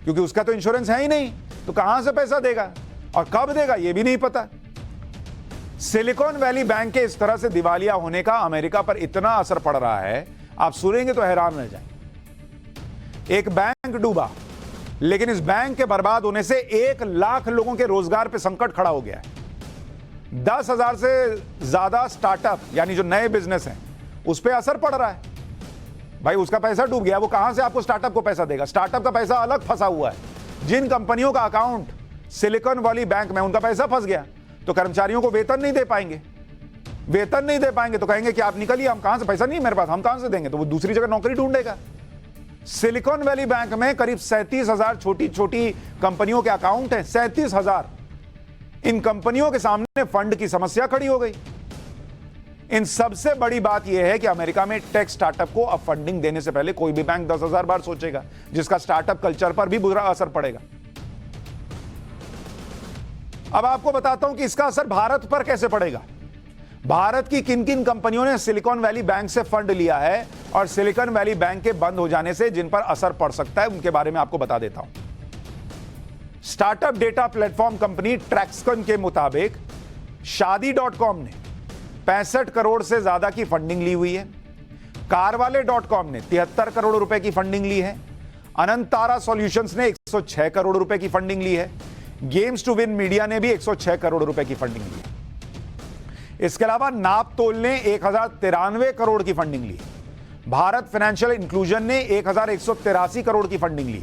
क्योंकि उसका तो इंश्योरेंस है ही नहीं, तो कहां से पैसा देगा और कब देगा ये भी नहीं पता। सिलिकॉन वैली बैंक के इस तरह से दिवालिया होने का अमेरिका पर इतना असर पड़ रहा है, आप सुनेंगे तो हैरान रह जाएंगे। एक बैंक डूबा, लेकिन इस बैंक के बर्बाद होने से 1 लाख लोगों के रोजगार पे संकट खड़ा हो गया है। 10,000 से ज्यादा स्टार्टअप यानी जो नए बिजनेस हैं उस पर असर पड़ रहा है। भाई उसका पैसा डूब गया, वो कहां से आपको स्टार्टअप को पैसा देगा? स्टार्टअप का पैसा अलग फंसा हुआ है। जिन कंपनियों का अकाउंट सिलिकॉन वैली बैंक में, उनका पैसा फंस गया तो कर्मचारियों को वेतन नहीं दे पाएंगे। वेतन नहीं दे पाएंगे तो कहेंगे कि आप निकलिए, हम कहां से, पैसा नहीं है मेरे पास, हम कहां से देंगे? तो वो दूसरी जगह नौकरी ढूंढेगा। सिलिकॉन वैली बैंक में करीब 37,000 छोटी छोटी कंपनियों के अकाउंट हैं। 37,000। इन कंपनियों के सामने फंड की समस्या खड़ी हो गई। इन सबसे बड़ी बात यह है कि अमेरिका में टेक स्टार्टअप को अब फंडिंग देने से पहले कोई भी बैंक 10,000 बार सोचेगा, जिसका स्टार्टअप कल्चर पर भी बुरा असर पड़ेगा। अब आपको बताता हूं कि इसका असर भारत पर कैसे पड़ेगा। भारत की किन किन कंपनियों ने सिलिकॉन वैली बैंक से फंड लिया है और सिलिकॉन वैली बैंक के बंद हो जाने से जिन पर असर पड़ सकता है, उनके बारे में आपको बता देता हूं। Startup data platform company Turkson के मुताबिक शादी.com ने 65 करोड़ से ज्यादा की फंडिंग ली हुई है। कारवाले.com ने 73 करोड़ रुपए की फंडिंग ली है। अनंतारा सॉल्यूशंस ने 106 करोड़ रुपए की फंडिंग ली है। गेम्स टू विन मीडिया ने भी 106 करोड़ रुपए की फंडिंग ली है। इसके अलावा नापतोल ने 1093 करोड़ की फंडिंग ली। भारत फाइनेंशियल इंक्लूजन ने 1183 करोड़ की फंडिंग ली।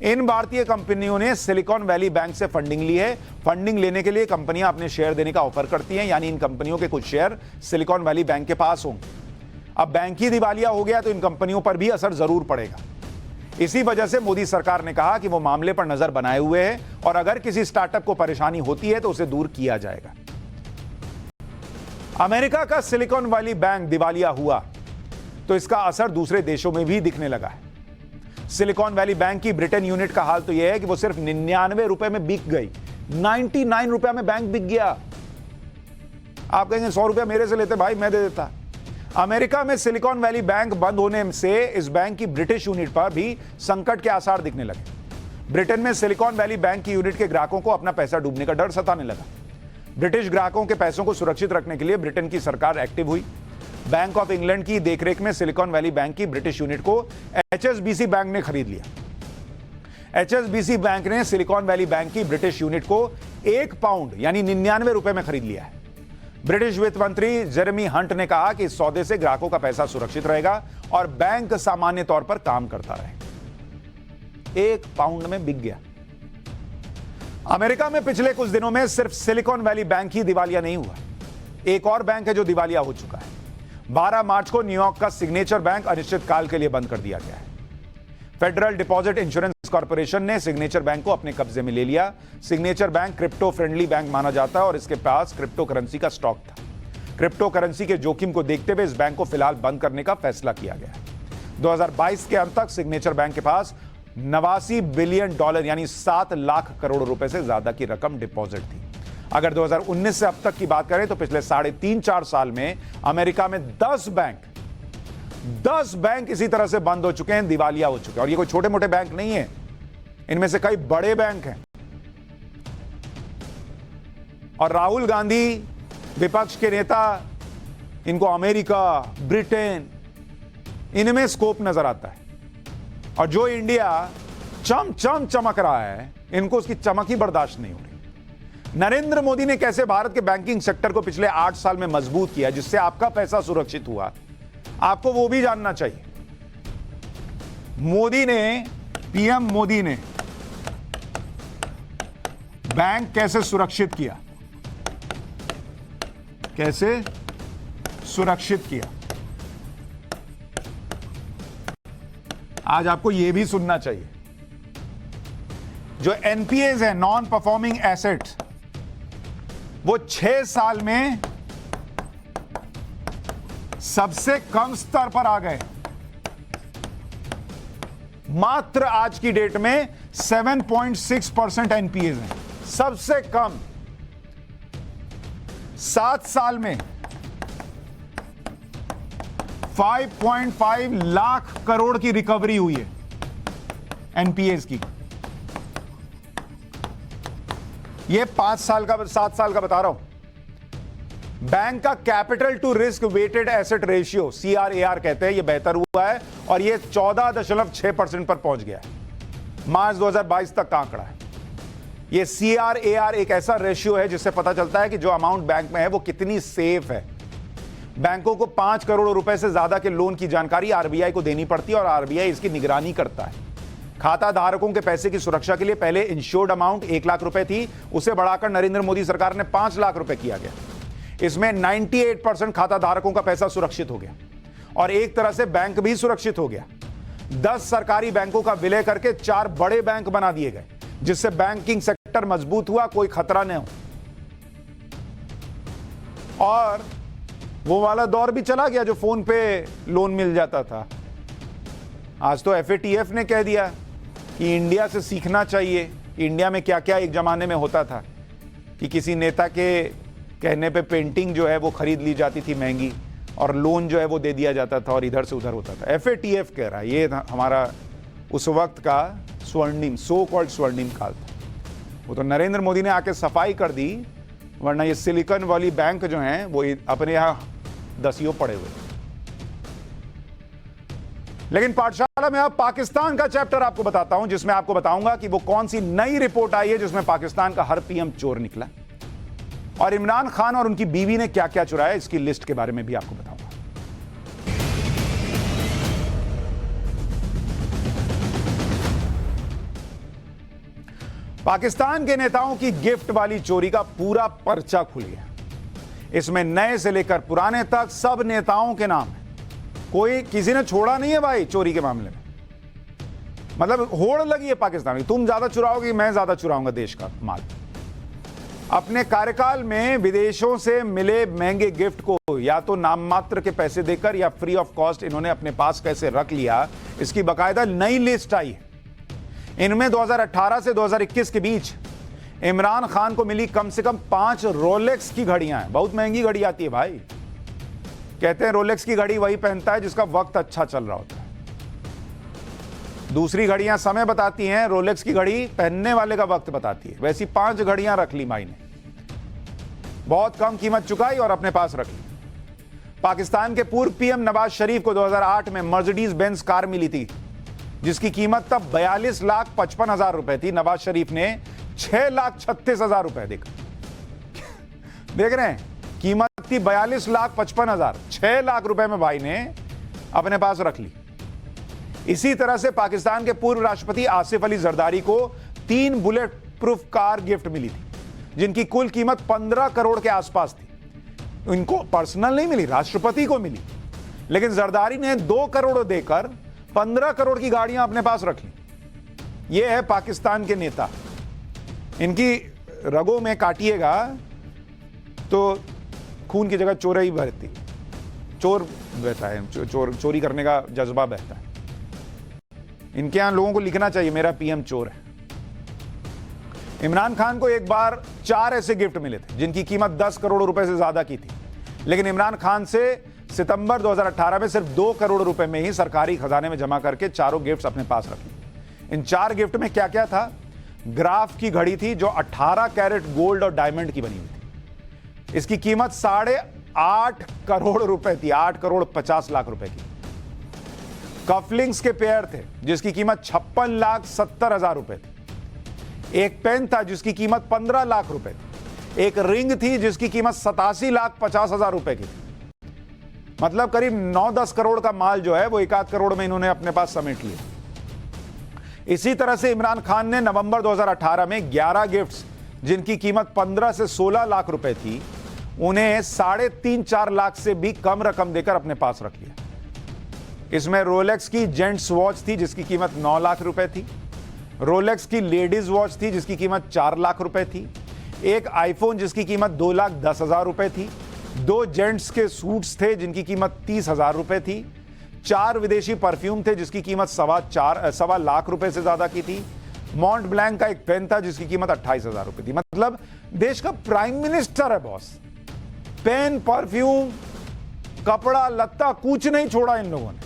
इन भारतीय कंपनियों ने सिलिकॉन वैली बैंक से फंडिंग ली है। फंडिंग लेने के लिए कंपनियां अपने शेयर देने का ऑफर करती हैं, यानी इन कंपनियों के कुछ शेयर सिलिकॉन वैली बैंक के पास होंगे। अब बैंक ही दिवालिया हो गया तो इन कंपनियों पर भी असर जरूर पड़ेगा। इसी वजह से मोदी सरकार ने कहा कि वो मामले पर नजर बनाए हुए है और अगर किसी स्टार्टअप को परेशानी होती है तो उसे दूर किया जाएगा। अमेरिका का सिलिकॉन वैली बैंक दिवालिया हुआ तो इसका असर दूसरे देशों में भी दिखने लगा है। सिलिकॉन वैली बैंक की ब्रिटेन यूनिट का हाल तो यह है कि वो सिर्फ 99 रुपए में बिक गई। 99 रुपए में बैंक बिक गया। आप कहेंगे 100 रुपया मेरे से लेते भाई, मैं दे देता। अमेरिका में सिलिकॉन वैली बैंक बंद होने से इस बैंक की ब्रिटिश यूनिट पर भी संकट के आसार दिखने लगे। ब्रिटेन में सिलिकॉन वैली बैंक की यूनिट के ग्राहकों को अपना पैसा डूबने का डर सताने लगा। ब्रिटिश ग्राहकों के पैसों को सुरक्षित रखने के लिए ब्रिटेन की सरकार एक्टिव हुई। बैंक ऑफ इंग्लैंड की देखरेख में सिलिकॉन वैली बैंक की ब्रिटिश यूनिट को HSBC बैंक ने खरीद लिया। HSBC बैंक ने सिलिकॉन वैली बैंक की ब्रिटिश यूनिट को 1 पाउंड यानी 99 रुपए में खरीद लिया है। ब्रिटिश वित्त मंत्री जेरेमी हंट ने कहा कि इस सौदे से ग्राहकों का पैसा सुरक्षित रहेगा और बैंक सामान्य तौर पर काम करता रहेगा। 1 पाउंड में बिक गया। अमेरिका में पिछले कुछ दिनों में सिर्फ सिलिकॉन वैली बैंक ही दिवालिया नहीं हुआ, एक और बैंक है जो दिवालिया हो चुका है। 12 मार्च को न्यूयॉर्क का सिग्नेचर बैंक अनिश्चितकाल के लिए बंद कर दिया गया है। फेडरल डिपॉजिट इंश्योरेंस कॉर्पोरेशन ने सिग्नेचर बैंक को अपने कब्जे में ले लिया। Signature bank crypto friendly bank माना जाता है और इसके पास क्रिप्टो करेंसी का स्टॉक था। क्रिप्टो करेंसी के जोखिम को देखते हुए इस बैंक को फिलहाल बंद करने का फैसला किया गया है। 2022 के अंत तक सिग्नेचर बैंक के पास $89 बिलियन यानी 7 लाख करोड़ रुपए से ज्यादा की रकम डिपॉजिट थी। अगर 2019 से अब तक की बात करें तो पिछले 3.5-4 साल में अमेरिका में 10 बैंक इसी तरह से बंद हो चुके हैं, दिवालिया हो चुके हैं। और ये कोई छोटे मोटे बैंक नहीं है, इनमें से कई बड़े बैंक हैं। और राहुल गांधी विपक्ष के नेता, इनको अमेरिका, ब्रिटेन, इनमें स्कोप नजर आता है। और जो इंडिया चमक रहा है, इनको उसकी चमक ही बर्दाश्त नहीं हो रही। नरेंद्र मोदी ने कैसे भारत के बैंकिंग सेक्टर को पिछले 8 साल में मजबूत किया, जिससे आपका पैसा सुरक्षित हुआ, आपको वो भी जानना चाहिए। पीएम मोदी ने बैंक कैसे सुरक्षित किया, कैसे सुरक्षित किया, आज आपको यह भी सुनना चाहिए। जो एनपीएस है, नॉन परफॉर्मिंग एसेट्स, वो 6 साल में सबसे कम स्तर पर आ गए। मात्र आज की डेट में 7.6% एनपीएस है, सबसे कम। 7 साल में 5.5 लाख करोड़ की रिकवरी हुई है एनपीएस की। ये 7 साल का बता रहा हूं। बैंक का capital to risk weighted asset ratio, CRAR कहते हैं, ये बेहतर हुआ है और ये 14.6% पर पहुंच गया है। मार्च 2022 तक का आंकड़ा है। ये CRAR एक ऐसा रेशियो है जिससे पता चलता है कि जो अमाउंट बैंक में है वो कितनी सेफ है। बैंकों को 5 करोड़ रुपए से ज्यादा के लोन की जानकारी RBI को देनी पड़ती है और RBI इसकी निगरानी करता है। खाता धारकों के पैसे की सुरक्षा के लिए पहले इंश्योर्ड अमाउंट 1 लाख रुपए थी, उसे बढ़ाकर नरेंद्र मोदी सरकार ने 5 लाख रुपए किया गया। इसमें 98% खाता धारकों का पैसा सुरक्षित हो गया और एक तरह से बैंक भी सुरक्षित हो गया। 10 सरकारी बैंकों का विलय करके 4 बड़े बैंक बना दिए गए, जिससे बैंकिंग सेक्टर मजबूत हुआ, कोई खतरा नहीं हो। और वो वाला दौर भी चला गया जो फोन पे लोन मिल जाता था। आज तो FATF ने कह दिया कि इंडिया से सीखना चाहिए। इंडिया में क्या क्या एक जमाने में होता था कि किसी नेता के कहने पे पेंटिंग जो है वो खरीद ली जाती थी महंगी और लोन जो है वो दे दिया जाता था और इधर से उधर होता था। FATF कह रहा है ये हमारा उस वक्त का स्वर्णिम सो कॉल्ड स्वर्णिम काल था। वो तो नरेंद्र मोदी ने आके सफाई कर दी, वरना ये सिलिकॉन वाली बैंक जो हैं वो अपने यहाँ दसियों पड़े हुए। लेकिन पाठशाला में अब पाकिस्तान का चैप्टर आपको बताता हूं, जिसमें आपको बताऊंगा कि वो कौन सी नई रिपोर्ट आई है जिसमें पाकिस्तान का हर PM चोर निकला और इमरान खान और उनकी बीवी ने क्या क्या चुराया, इसकी लिस्ट के बारे में भी आपको बताऊंगा। पाकिस्तान के नेताओं की गिफ्ट वाली चोरी का पूरा पर्चा खुल गया। इसमें नए से लेकर पुराने तक सब नेताओं के नाम है। कोई किसी ने छोड़ा नहीं है भाई चोरी के मामले में। मतलब होड़ लगी है पाकिस्तान की, तुम ज्यादा चुराओगे, मैं ज्यादा चुराऊंगा देश का माल। अपने कार्यकाल में विदेशों से मिले महंगे गिफ्ट को या तो नाम मात्र के पैसे देकर या फ्री ऑफ कॉस्ट इन्होंने अपने पास कैसे रख लिया, इसकी बाकायदा नई लिस्ट आई है। इनमें 2018 से 2021 के बीच इमरान खान को मिली कम से कम 5 रोलेक्स की घड़ियां हैं। बहुत महंगी घड़ी आती है भाई। कहते हैं रोलेक्स की घड़ी वही पहनता है जिसका वक्त अच्छा चल रहा होता है। दूसरी घड़ियां समय बताती हैं, रोलेक्स की घड़ी पहनने वाले का वक्त बताती है। वैसी 5 घड़ियां रख ली भाई ने, बहुत कम कीमत चुकाई और अपने पास रख ली। पाकिस्तान के पूर्व PM नवाज शरीफ को 2008 में मर्सिडीज बेंज कार मिली थी, जिसकी कीमत तब 42,55,000 रुपए थी। नवाज शरीफ ने 6,36,000 रुपए देख रहे हैं, कीमत थी 42,55,000, 6 लाख रुपए में भाई ने अपने पास रख ली। इसी तरह से पाकिस्तान के पूर्व राष्ट्रपति आसिफ अली जरदारी को 3 बुलेट प्रूफ कार गिफ्ट मिली थी, जिनकी कुल कीमत 15 करोड़ के आसपास थी। इनको पर्सनल नहीं मिली, राष्ट्रपति को मिली, लेकिन जरदारी ने 2 करोड़ देकर 15 करोड़ की गाड़ियां अपने पास रख ली। यह है पाकिस्तान के नेता। इनकी रगों में काटिएगा तो खून की जगह चोरी बहती, चोर बहता है, चोरी करने का जज्बा बहता है। इनके यहां लोगों को लिखना चाहिए मेरा PM चोर है। इमरान खान को एक बार 4 ऐसे गिफ्ट मिले थे जिनकी कीमत 10 करोड़ रुपए से ज्यादा की थी, लेकिन इमरान खान से सितंबर 2018 में सिर्फ 2 करोड़ रुपए में ही सरकारी खजाने में जमा करके चारों गिफ्ट्स अपने पास रख ली। इन 4 गिफ्ट में क्या क्या था? ग्राफ की घड़ी थी जो 18 कैरेट गोल्ड और डायमंड की बनी हुई थी। इसकी कीमत 8.5 करोड़ रुपए थी, 8 करोड़ 50 लाख रुपए की। कफलिंग्स के पेयर थे जिसकी कीमत 56,70,000 रुपए थी। एक पेन था जिसकी कीमत 15 लाख रुपए थी। एक रिंग थी जिसकी कीमत 87,50,000 रुपए की थी। मतलब करीब 9-10 करोड़ का माल जो है वो 1-8 करोड़ में इन्होंने अपने पास समेट लिया। इसी तरह से इमरान खान ने नवंबर 2018 में 11 गिफ्ट्स जिनकी कीमत 15 से 16 लाख रुपए थी, उन्हें 3.5-4 लाख से भी कम रकम देकर अपने पास रख लिया। इसमें रोलेक्स की जेंट्स वॉच थी जिसकी कीमत 9 लाख रुपए थी। रोलेक्स की लेडीज वॉच थी जिसकी कीमत 4 लाख रुपए थी। एक आईफोन जिसकी कीमत 2,10,000 रुपए थी। 2 जेंट्स के सूट्स थे जिनकी कीमत 30,000 रुपए थी। 4 विदेशी परफ्यूम थे जिसकी कीमत 1.25 लाख रुपए से ज्यादा की थी। मॉन्ट ब्लैंक का एक पेन था जिसकी कीमत 28,000 रुपए थी। मतलब देश का प्राइम मिनिस्टर है बॉस। पेन, परफ्यूम, कपड़ा लत्ता कुछ नहीं छोड़ा इन लोगों ने।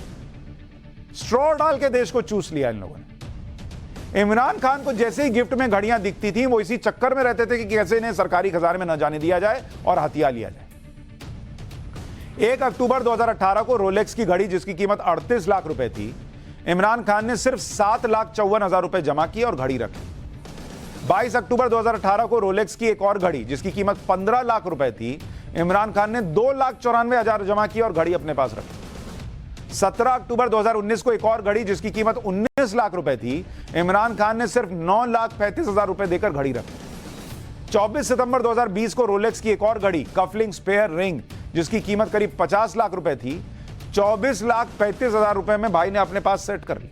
स्ट्रॉ डाल के देश को चूस लिया इन लोगों ने। इमरान खान को जैसे ही गिफ्ट में घड़ियां दिखती थी वो इसी चक्कर में रहते थे कि कैसे इन्हें सरकारी खजाने में न जाने दिया जाए और हथिया लिया जाए। 1 अक्टूबर 2018 को रोलेक्स की घड़ी जिसकी कीमत 38 लाख रुपए थी, इमरान खान ने सिर्फ 7,54,000 रुपए जमा किए और घड़ी रखी। 22 अक्टूबर 2018 को रोलेक्स की एक और घड़ी जिसकी कीमत 15 लाख रुपए थी, इमरान खान ने 2,94,000 जमा की और घड़ी अपने पास रखी। 17 अक्टूबर 2019 को एक और घड़ी जिसकी कीमत 19 लाख रुपए थी, इमरान खान ने सिर्फ 9,35,000 रुपए देकर घड़ी रखी। 24 सितंबर 2020 को रोलेक्स की एक और घड़ी कफलिंग स्पेयर रिंग जिसकी कीमत करीब 50 लाख रुपए थी, 24,35,000 रुपए में भाई ने अपने पास सेट कर ली।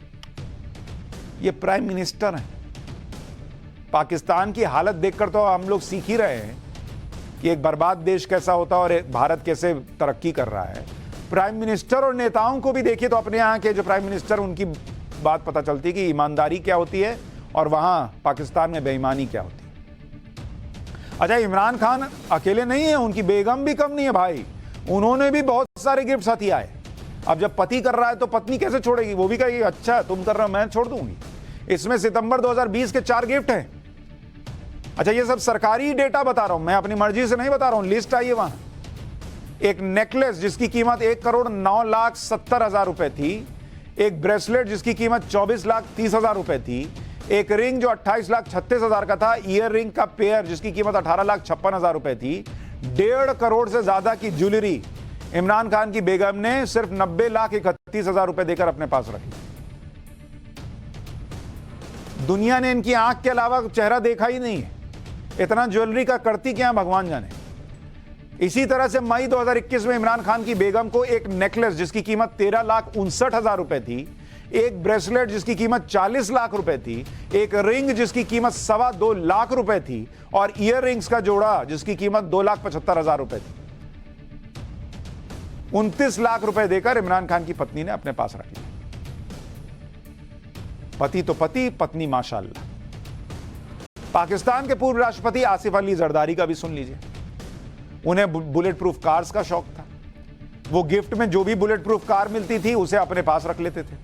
ये प्राइम मिनिस्टर हैं। पाकिस्तान की हालत देखकर तो हम लोग सीख ही रहे हैं कि एक बर्बाद देश कैसा होता है और भारत कैसे तरक्की कर रहा है। प्राइम मिनिस्टर और नेताओं को भी देखिए तो अपने यहाँ के जो प्राइम मिनिस्टर, उनकी बात पता चलती है कि ईमानदारी क्या होती है और वहां पाकिस्तान में बेईमानी क्या होती है। अच्छा, इमरान खान अकेले नहीं है, उनकी बेगम भी कम नहीं है भाई, उन्होंने भी बहुत सारे गिफ्ट साथी आए। अब जब पति कर रहा है तो पत्नी कैसे छोड़ेगी, वो भी कहेगी अच्छा तुम कर रहे हो मैं छोड़ दूंगी। इसमें सितंबर 2020 के 4 गिफ्ट हैं। अच्छा, ये सब सरकारी डेटा बता रहा हूं, मैं अपनी मर्जी से नहीं बता रहा हूं, लिस्ट आई है वहां। एक नेकलेस जिसकी कीमत 1,09,70,000 रुपए थी, एक ब्रेसलेट जिसकी कीमत 24,30,000 रुपए थी, एक रिंग जो 28,36,000 का था, ईयर रिंग का पेयर जिसकी कीमत 18,56,000 रुपए थी, 1.5 करोड़ से ज्यादा की ज्वेलरी इमरान खान की बेगम ने सिर्फ 90,31,000 रुपए देकर अपने पास रखी। दुनिया ने इनकी आंख के अलावा चेहरा देखा ही नहीं है। इतना ज्वेलरी का करती क्या भगवान जाने। इसी तरह से मई 2021 में इमरान खान की बेगम को एक नेकलेस जिसकी कीमत 13,59,000 रुपए थी, एक ब्रेसलेट जिसकी कीमत 40 लाख रुपए थी, एक रिंग जिसकी कीमत 2.25 लाख रुपए थी और ईयर रिंग्स का जोड़ा जिसकी कीमत 2,75,000 रुपए थी। 29 लाख रुपए देकर इमरान खान की पत्नी ने अपने पास रख लिया। पति तो पति, पत्नी माशाअल्लाह। पाकिस्तान के पूर्व राष्ट्रपति आसिफ अली जरदारी का भी सुन लीजिए। उन्हें बुलेट प्रूफ कार्स का शौक था। वो गिफ्ट में जो भी बुलेट प्रूफ कार मिलती थी उसे अपने पास रख लेते थे।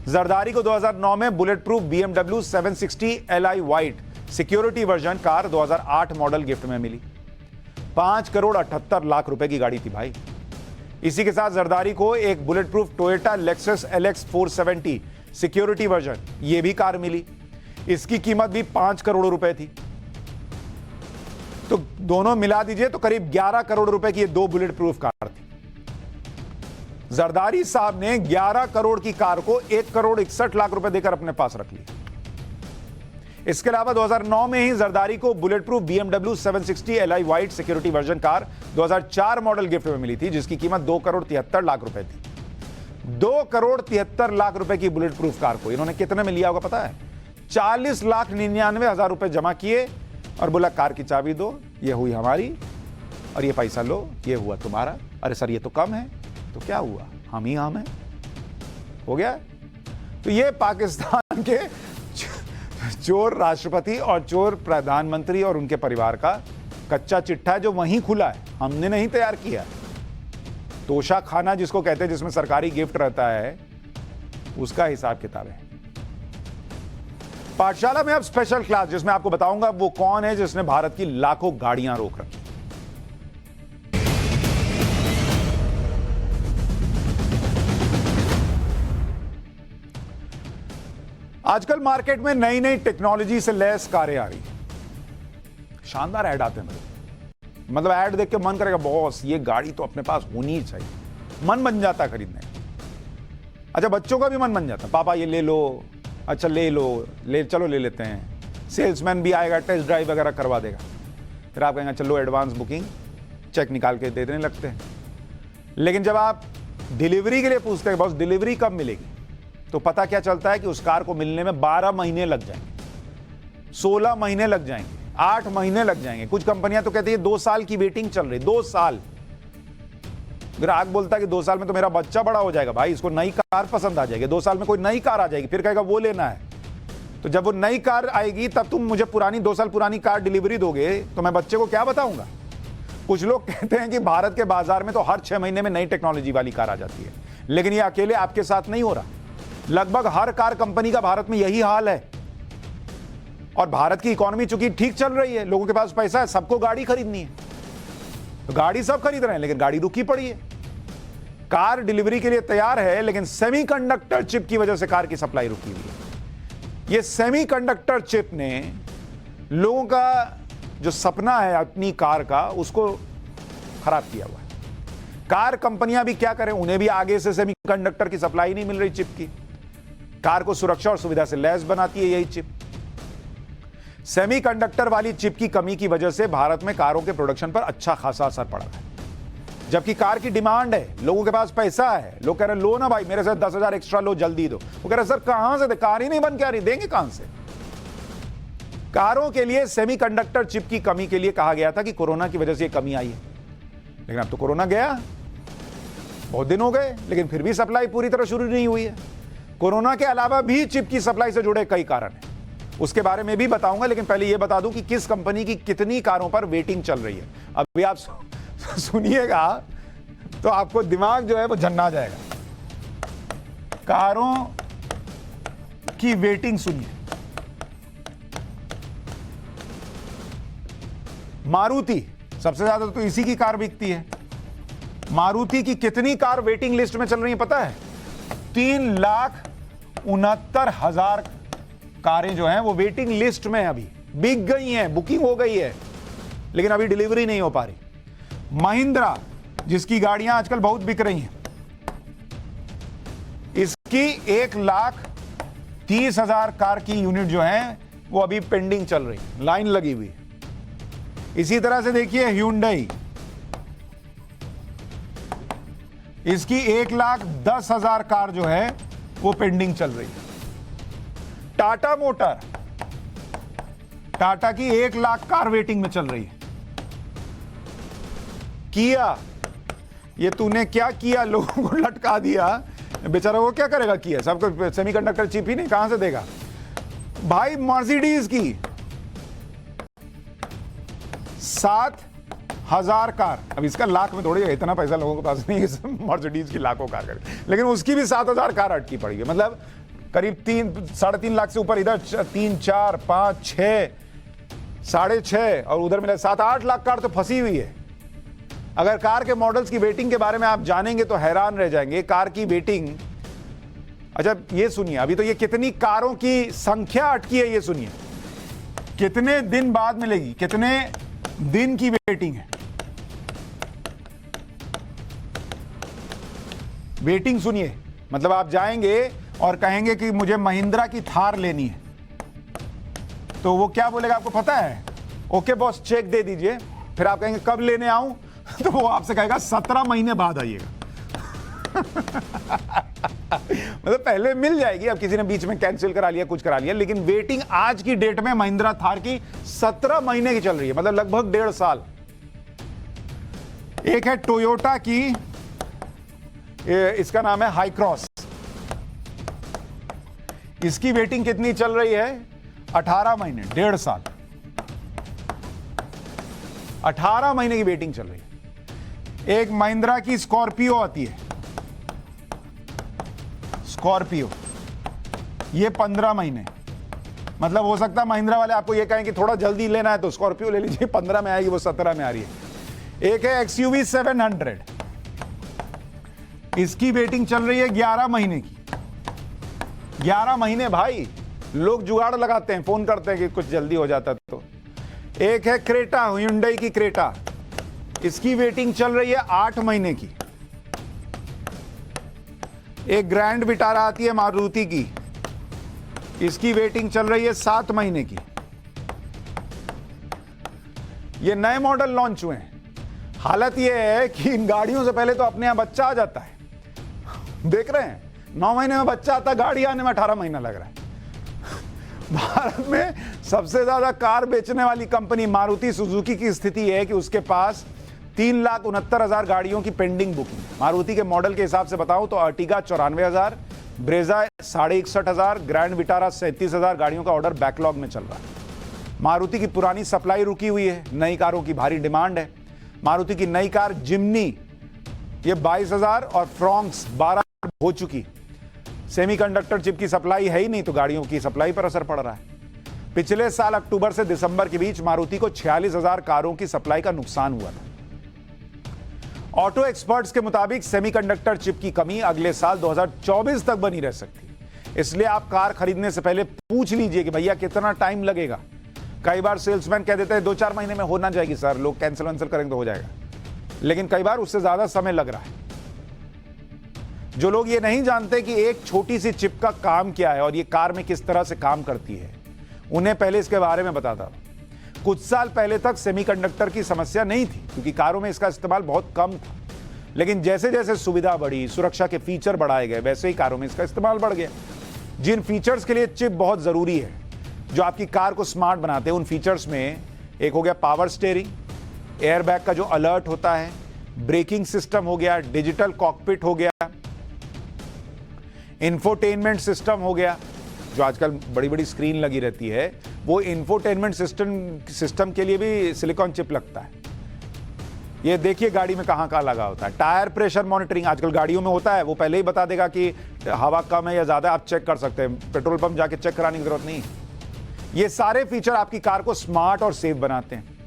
जरदारी को 2009 में bullet proof BMW 760 Li white security version car 2008 model gift में मिली। 5,78,00,000 रुपए की गाड़ी थी भाई। इसी के साथ जरदारी को एक bullet proof Toyota Lexus LX 470 security version, यह भी कार मिली। इसकी कीमत भी 5 करोड़ रुपए थी। तो दोनों मिला दीजिए तो करीब 11 करोड़ रुपए की ये 2 बुलेट प्रूफ कार थी। जरदारी साहब ने 11 करोड़ की कार को 1,61,00,000 रुपए देकर अपने पास रख लिया। इसके अलावा 2009 में ही जरदारी को bullet proof BMW 760 Li white security version car 2004 model gift में मिली थी जिसकी कीमत 2,73,00,000 रुपए थी। 2,73,00,000 रुपए की बुलेट प्रूफ कार को इन्होंने कितने में लिया होगा पता है? 40,99,000 रुपए जमा किए और बोला कार की चाबी दो, ये हुई हमारी, और ये पैसा लो, ये हुआ तुम्हारा। अरे सर ये तो कम है। तो क्या हुआ, हम ही हम हैं, हो गया। तो ये पाकिस्तान के चोर राष्ट्रपति और चोर प्रधानमंत्री और उनके परिवार का कच्चा चिट्ठा है जो वहीं खुला है, हमने नहीं तैयार किया। तोशा खाना जिसको कहते हैं, जिसमें सरकारी गिफ्ट रहता है, उसका हिसाब किताब है। पाठशाला में अब स्पेशल क्लास जिसमें आपको बताऊंगा वो कौन है जिसने भारत की लाखों गाड़ियां रोक रखी। आजकल मार्केट में नई नई टेक्नोलॉजी से लैस कारें आ रही हैं। शानदार ऐड आते हैं मेरे, मतलब ऐड देख के मन करेगा बॉस ये गाड़ी तो अपने पास होनी ही चाहिए, मन बन जाता है खरीदने का। अच्छा, बच्चों का भी मन बन जाता है, पापा ये ले लो, अच्छा ले लो, चलो ले लेते हैं। सेल्समैन भी आएगा, टेस्ट ड्राइव वगैरह करवा देगा, फिर आप कहेंगे चलो एडवांस बुकिंग, चेक निकाल के दे देने लगते हैं। लेकिन जब आप डिलीवरी के लिए पूछते हैं बॉस डिलीवरी कब मिलेगी, तो पता क्या चलता है कि उस कार को मिलने में 12 महीने लग जाएंगे, 16 महीने लग जाएंगे, 8 महीने लग जाएंगे। कुछ कंपनियां तो कहती है 2 साल की वेटिंग चल रही, 2 साल। ग्राहक बोलता है कि 2 साल में तो मेरा बच्चा बड़ा हो जाएगा, भाई इसको नई कार पसंद आ जाएगी, 2 साल में कोई नई कार आ जाएगी, फिर कहेगा वो लेना है। तो जब वो नई कार आएगी तब तुम मुझे पुरानी 2 साल पुरानी कार डिलीवरी दोगे तो मैं बच्चे को क्या बताऊंगा। कुछ लोग कहते हैं कि भारत के बाजार में तो हर 6 महीने में नई टेक्नोलॉजी वाली कार आ जाती है, लेकिन ये अकेले आपके साथ नहीं हो रहा। लगभग हर कार कंपनी का भारत में यही हाल है। और भारत की इकोनॉमी चूंकि ठीक चल रही है, लोगों के पास पैसा है, सबको गाड़ी खरीदनी है, तो गाड़ी सब खरीद रहे हैं, लेकिन गाड़ी रुकी पड़ी है। कार डिलीवरी के लिए तैयार है, लेकिन सेमीकंडक्टर चिप की वजह से कार की सप्लाई रुकी हुई है। यह सेमीकंडक्टर चिप ने लोगों का जो सपना है अपनी कार का, उसको खराब किया हुआ है। कार कंपनियां भी क्या करें, उन्हें भी आगे से सेमीकंडक्टर की सप्लाई नहीं मिल रही चिप की। कार को सुरक्षा और सुविधा से लैस बनाती है यही चिप। सेमीकंडक्टर वाली चिप की कमी की वजह से भारत में कारों के प्रोडक्शन पर अच्छा खासा असर पड़ा है। जबकि कार की डिमांड है, लोगों के पास पैसा है, लोग कह रहे हैं लो ना भाई, मेरे से 10,000 एक्स्ट्रा लो, जल्दी दो। वो कह रहे सर कहां से दे, कार ही नहीं बन के आ रही, देंगे कहां से। कारों के लिए सेमीकंडक्टर चिप की कमी के लिए कहा गया था कि कोरोना की वजह से यह कमी आई है, लेकिन अब तो कोरोना गया, बहुत दिन हो गए, लेकिन फिर भी सप्लाई पूरी तरह शुरू नहीं हुई है। कोरोना के अलावा भी चिप की सप्लाई से जुड़े कई कारण हैं, उसके बारे में भी बताऊंगा, लेकिन पहले यह बता दूं कि किस कंपनी की कितनी कारों पर वेटिंग चल रही है। अभी आप सुनिएगा तो आपको दिमाग जो है वो झन्ना जाएगा। कारों की वेटिंग सुनिए। मारुति सबसे ज्यादा तो इसी की कार बिकती है। मारुति की कितनी कार वेटिंग लिस्ट में चल रही है पता है? 3,69,000 कारें जो हैं वो वेटिंग लिस्ट में अभी बिक गई हैं, बुकिंग हो गई है, लेकिन अभी डिलीवरी नहीं हो पा रही। महिंद्रा जिसकी गाड़ियां आजकल बहुत बिक रही हैं, इसकी 1,30,000 कार की यूनिट जो है वो अभी पेंडिंग चल रही, लाइन लगी हुई है। इसी तरह से देखिए ह्यूंडई, इसकी 1,10,000 कार जो है वो पेंडिंग चल रही है। टाटा मोटर, टाटा की 1,00,000 कार वेटिंग में चल रही है। किया, ये तूने क्या किया, लोगों को लटका दिया, बेचारा वो क्या करेगा किया, सबको सेमीकंडक्टर चिप ही नहीं, कहां से देगा भाई। मर्सिडीज की 7,000 कार, अब इसका लाख में थोड़ी है, इतना पैसा लोगों के पास नहीं है मर्सिडीज की लाखों कार कर, लेकिन उसकी भी 7,000 कार अटकी पड़ी है। मतलब करीब 3-3.5 लाख से ऊपर, इधर 3, 4, 5, 6, 6.5 और उधर मिला 7-8 लाख कार तो फंसी हुई है। अगर कार के मॉडल्स की वेटिंग के बारे में आप जानेंगे तो हैरान रह जाएंगे। कार की वेटिंग, अच्छा ये सुनिए, अभी तो ये कितनी कारों की संख्या अटकी है ये सुनिए, कितने दिन बाद मिलेगी, कितने दिन की वेटिंग है। वेटिंग सुनिए, मतलब आप जाएंगे और कहेंगे कि मुझे महिंद्रा की थार लेनी है, तो वो क्या बोलेगा आपको पता है? ओके बॉस चेक दे दीजिए। फिर आप कहेंगे कब लेने आऊं, तो वो आपसे कहेगा 17 महीने बाद आइएगा। मतलब पहले मिल जाएगी, अब किसी ने बीच में कैंसिल करा लिया, कुछ करा लिया, लेकिन वेटिंग आज की डेट में महिंद्रा थार की 17 महीने की चल रही है, मतलब लगभग 1.5 साल। एक है टोयोटा की, इसका नाम है हाई क्रॉस, इसकी वेटिंग कितनी चल रही है? 18 महीने, 1.5 साल, 18 महीने की वेटिंग चल रही है। एक महिंद्रा की स्कॉर्पियो आती है, स्कॉर्पियो, ये 15 महीने, मतलब हो सकता है महिंद्रा वाले आपको ये कहें कि थोड़ा जल्दी लेना है तो स्कॉर्पियो ले लीजिए, 15 में आएगी, वो 17 में आ रही है। एक है XUV 700, इसकी वेटिंग चल रही है 11 महीने की। 11 महीने भाई, लोग जुगाड़ लगाते हैं, फोन करते हैं कि कुछ जल्दी हो जाता तो। एक है क्रेटा, ह्यूंडई की क्रेटा, इसकी वेटिंग चल रही है 8 महीने की। एक ग्रैंड विटारा आती है मारुति की, इसकी वेटिंग चल रही है 7 महीने की। ये नए मॉडल लॉन्च हुए हैं। हालत यह है कि इन गाड़ियों से पहले तो अपने यहां बच्चा आ जाता है, देख रहे हैं 9 महीने में बच्चा आता, गाड़ी आने में 18 महीना लग रहा है। भारत में सबसे ज्यादा कार बेचने वाली कंपनी मारुति सुजुकी की स्थिति है कि उसके पास 3,69,000 गाड़ियों की पेंडिंग बुकिंग। मारुति के मॉडल के हिसाब से बताऊं तो अर्टिगा 94,000, ब्रेजा 61,500, ग्रैंड विटारा 37,000 गाड़ियों का ऑर्डर बैकलॉग में चल रहा है। मारुति की पुरानी सप्लाई रुकी हुई है, नई कारों की भारी डिमांड है। मारुति की नई कार जिम्नी ये 22,000 और फ्रॉन्क्स 12,000 हो चुकी। सेमीकंडक्टर चिप की सप्लाई है ही नहीं तो गाड़ियों की सप्लाई पर असर पड़ रहा है। पिछले साल अक्टूबर से दिसंबर के बीच मारुति को 46,000 कारों की सप्लाई का नुकसान हुआ था ऑटो एक्सपर्ट्स के मुताबिक सेमीकंडक्टर चिप की कमी अगले साल 2024 तक बनी रह सकती है। इसलिए आप कार खरीदने से पहले पूछ लीजिए कि भैया कितना टाइम लगेगा। कई बार सेल्समैन कह देते हैं 2-4 महीने में होना जाएगी सर, लोग कैंसिल वैंसिल करेंगे तो हो जाएगा, लेकिन कई बार उससे ज्यादा समय लग रहा है। जो लोग ये नहीं जानते कि एक छोटी सी चिप का काम क्या है और ये कार में किस तरह से काम करती है, उन्हें पहले इसके बारे में बताता हूं। कुछ साल पहले तक सेमीकंडक्टर की समस्या नहीं थी क्योंकि कारों में इसका इस्तेमाल बहुत कम था, लेकिन जैसे जैसे सुविधा बढ़ी, सुरक्षा के फीचर बढ़ाए गए, वैसे ही कारों में इसका इस्तेमाल बढ़ गया। जिन फीचर्स के लिए चिप बहुत जरूरी है, जो आपकी कार को स्मार्ट बनाते हैं, उन फीचर्स में एक हो गया पावर स्टीयरिंग, एयरबैग का जो अलर्ट होता है, ब्रेकिंग सिस्टम हो गया, डिजिटल कॉकपिट हो गया, इंफोटेनमेंट सिस्टम हो गया, जो आजकल बड़ी बड़ी स्क्रीन लगी रहती है, वो इंफोटेनमेंट सिस्टम के लिए भी सिलिकॉन चिप लगता है। ये देखिए गाड़ी में कहां कहां लगा होता है। टायर प्रेशर मॉनिटरिंग आजकल गाड़ियों में होता है, वो पहले ही बता देगा कि हवा कम है या ज्यादा, आप चेक कर सकते हैं, पेट्रोल पंप जाके चेक कराने की जरूरत नहीं। ये सारे फीचर आपकी कार को स्मार्ट और सेफ बनाते हैं।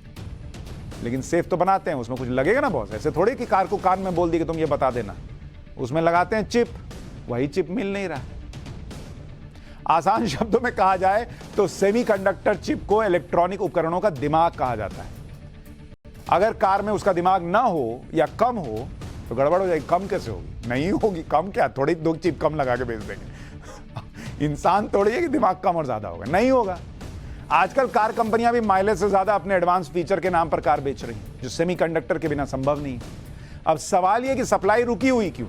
लेकिन सेफ तो बनाते हैं, उसमें कुछ लगेगा ना बॉस, ऐसे थोड़ी कि कार को कान में बोल दी कि तुम ये बता देना। उसमें लगाते हैं चिप, वही चिप मिल नहीं रहा। आसान शब्दों में कहा जाए तो सेमीकंडक्टर चिप को इलेक्ट्रॉनिक उपकरणों का दिमाग कहा जाता है। अगर कार में उसका दिमाग ना हो या कम हो तो गड़बड़ हो जाएगी। कम कैसे होगी? नहीं होगी। कम क्या, थोड़ी दो चिप कम लगा के बेच देंगे। इंसान थोड़ी है कि दिमाग कम और ज्यादा होगा, नहीं होगा। आजकल कार कंपनियां भी माइलेज से ज्यादा अपने एडवांस फीचर के नाम पर कार बेच रही हैं, जो सेमीकंडक्टर के बिना संभव नहीं है। अब सवाल यह कि सप्लाई रुकी हुई क्यों?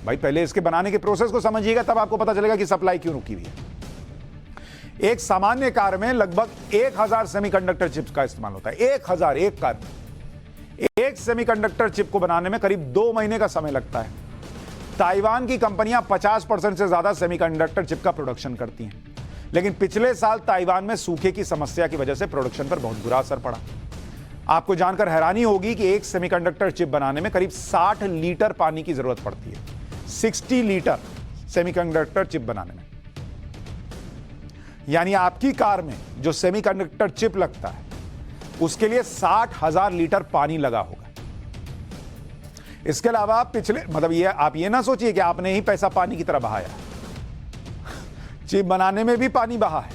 भाई पहले इसके बनाने के प्रोसेस को समझिएगा, तब आपको पता चलेगा कि सप्लाई क्यों रुकी हुई है। एक सामान्य कार में लगभग 1000 सेमीकंडक्टर चिप्स का इस्तेमाल होता है। 1000 एक कार में। एक सेमीकंडक्टर चिप को बनाने में करीब 2 महीने का समय लगता है। ताइवान की कंपनियां 50% से ज्यादा सेमीकंडक्टर चिप का प्रोडक्शन करती हैं, लेकिन पिछले साल ताइवान में सूखे की समस्या की वजह से प्रोडक्शन पर बहुत बुरा असर पड़ा। आपको जानकर हैरानी होगी कि एक सेमीकंडक्टर चिप बनाने में करीब 60 लीटर पानी की जरूरत पड़ती है। 60 लीटर सेमीकंडक्टर चिप बनाने में, यानी आपकी कार में जो सेमीकंडक्टर चिप लगता है उसके लिए 60,000 लीटर पानी लगा होगा। इसके अलावा आप ये ना सोचिए कि आपने ही पैसा पानी की तरह बहाया। चिप बनाने में भी पानी बहा है।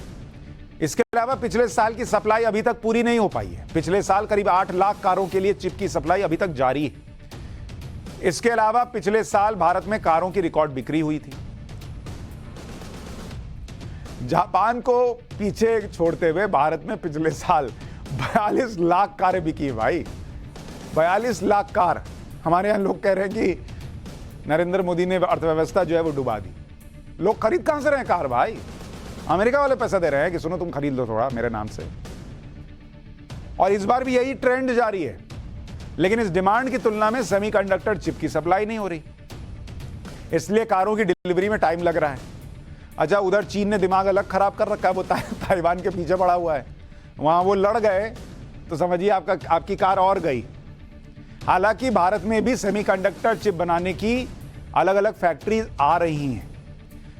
इसके अलावा पिछले साल की सप्लाई अभी तक पूरी नहीं हो पाई है। पिछले साल करीब 8 लाख कारों के लिए चिप की सप्लाई अभी तक जारी है। इसके अलावा पिछले साल भारत में कारों की रिकॉर्ड बिक्री हुई थी। जापान को पीछे छोड़ते हुए भारत में पिछले साल 42 लाख कारें बिकी है। भाई 42 लाख कार। हमारे यहां लोग कह रहे हैं कि नरेंद्र मोदी ने अर्थव्यवस्था जो है वो डुबा दी। लोग खरीद कहां से रहे हैं कार? भाई अमेरिका वाले पैसा दे रहे हैं कि सुनो तुम खरीद लो थोड़ा मेरे नाम से। और इस बार भी यही ट्रेंड जारी है, लेकिन इस डिमांड की तुलना में सेमीकंडक्टर चिप की सप्लाई नहीं हो रही, इसलिए कारों की डिलीवरी में टाइम लग रहा है। अच्छा, उधर चीन ने दिमाग अलग खराब कर रखा है, वो ताइवान के पीछे पड़ा हुआ है। वहां वो लड़ गए तो समझिए आपकी कार और गई। हालांकि भारत में भी सेमीकंडक्टर चिप बनाने की अलग अलग फैक्ट्रीज आ रही हैं,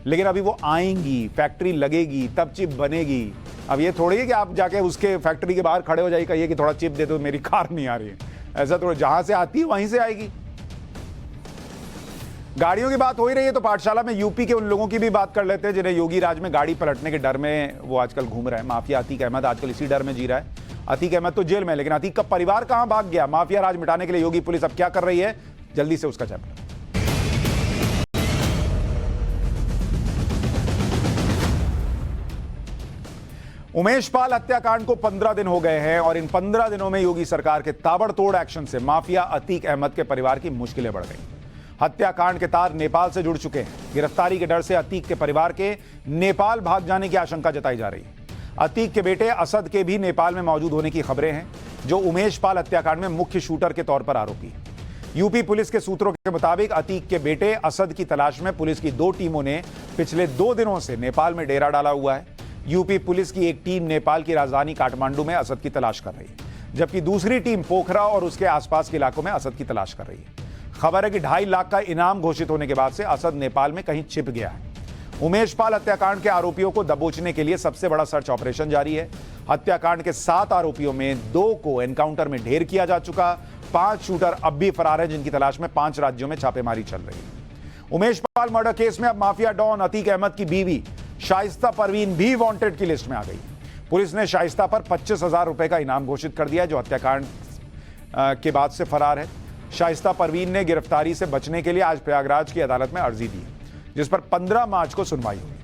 लेकिन अभी वो आएंगी, फैक्ट्री लगेगी, तब चिप बनेगी। अब ये थोड़ी है कि आप जाके उसके फैक्ट्री के बाहर खड़े हो जाइए, कहिए कि थोड़ा चिप दे दो, मेरी कार नहीं आ रही है। ऐसा तो जहां से आती है वहीं से आएगी। गाड़ियों की बात हो ही रही है तो पाठशाला में यूपी के उन लोगों की भी बात कर लेते हैं जिन्हें योगी राज में गाड़ी पलटने के डर में वो आजकल घूम रहे हैं। माफिया अतीक अहमद आजकल इसी डर में जी रहा है। अतीक अहमद तो जेल में, लेकिन अतीक का परिवार कहां भाग गया? माफिया राज मिटाने के लिए योगी पुलिस अब क्या कर रही है, जल्दी से उसका चैप्टर। उमेश पाल हत्याकांड को 15 दिन हो गए हैं और इन 15 दिनों में योगी सरकार के ताबड़तोड़ एक्शन से माफिया अतीक अहमद के परिवार की मुश्किलें बढ़ गई। हत्याकांड के तार नेपाल से जुड़ चुके हैं। गिरफ्तारी के डर से अतीक के परिवार के नेपाल भाग जाने की आशंका जताई जा रही है। अतीक के बेटे असद के भी नेपाल में मौजूद होने की खबरें हैं, जो उमेश पाल हत्याकांड में मुख्य शूटर के तौर पर आरोपी है। यूपी पुलिस के सूत्रों के मुताबिक अतीक के बेटे असद की तलाश में पुलिस की 2 टीमों ने पिछले 2 दिनों से नेपाल में डेरा डाला हुआ है। यूपी पुलिस की एक टीम नेपाल की राजधानी काठमांडू में असद की तलाश कर रही है, जबकि दूसरी टीम पोखरा और उसके आसपास के इलाकों में असद की तलाश कर रही है। खबर है कि 2.5 लाख का इनाम घोषित होने के बाद से असद नेपाल में कहीं छिप गया है। उमेश पाल हत्याकांड के आरोपियों को दबोचने के लिए सबसे बड़ा सर्च ऑपरेशन जारी है। हत्याकांड के 7 आरोपियों में 2 को एनकाउंटर में ढेर किया जा चुका 5 शूटर अब भी फरार हैं, जिनकी तलाश में 5 राज्यों में छापेमारी चल रही है। उमेश पाल मर्डर केस में अब माफिया डॉन अतीक अहमद की बीवी शाइस्ता परवीन भी वांटेड की लिस्ट में आ गई। पुलिस ने शाइस्ता पर 25,000 रुपए का इनाम घोषित कर दिया, जो हत्याकांड के बाद से फरार है। शाइस्ता परवीन ने गिरफ्तारी से बचने के लिए आज प्रयागराज की अदालत में अर्जी दी, जिस पर 15 मार्च को सुनवाई हुई।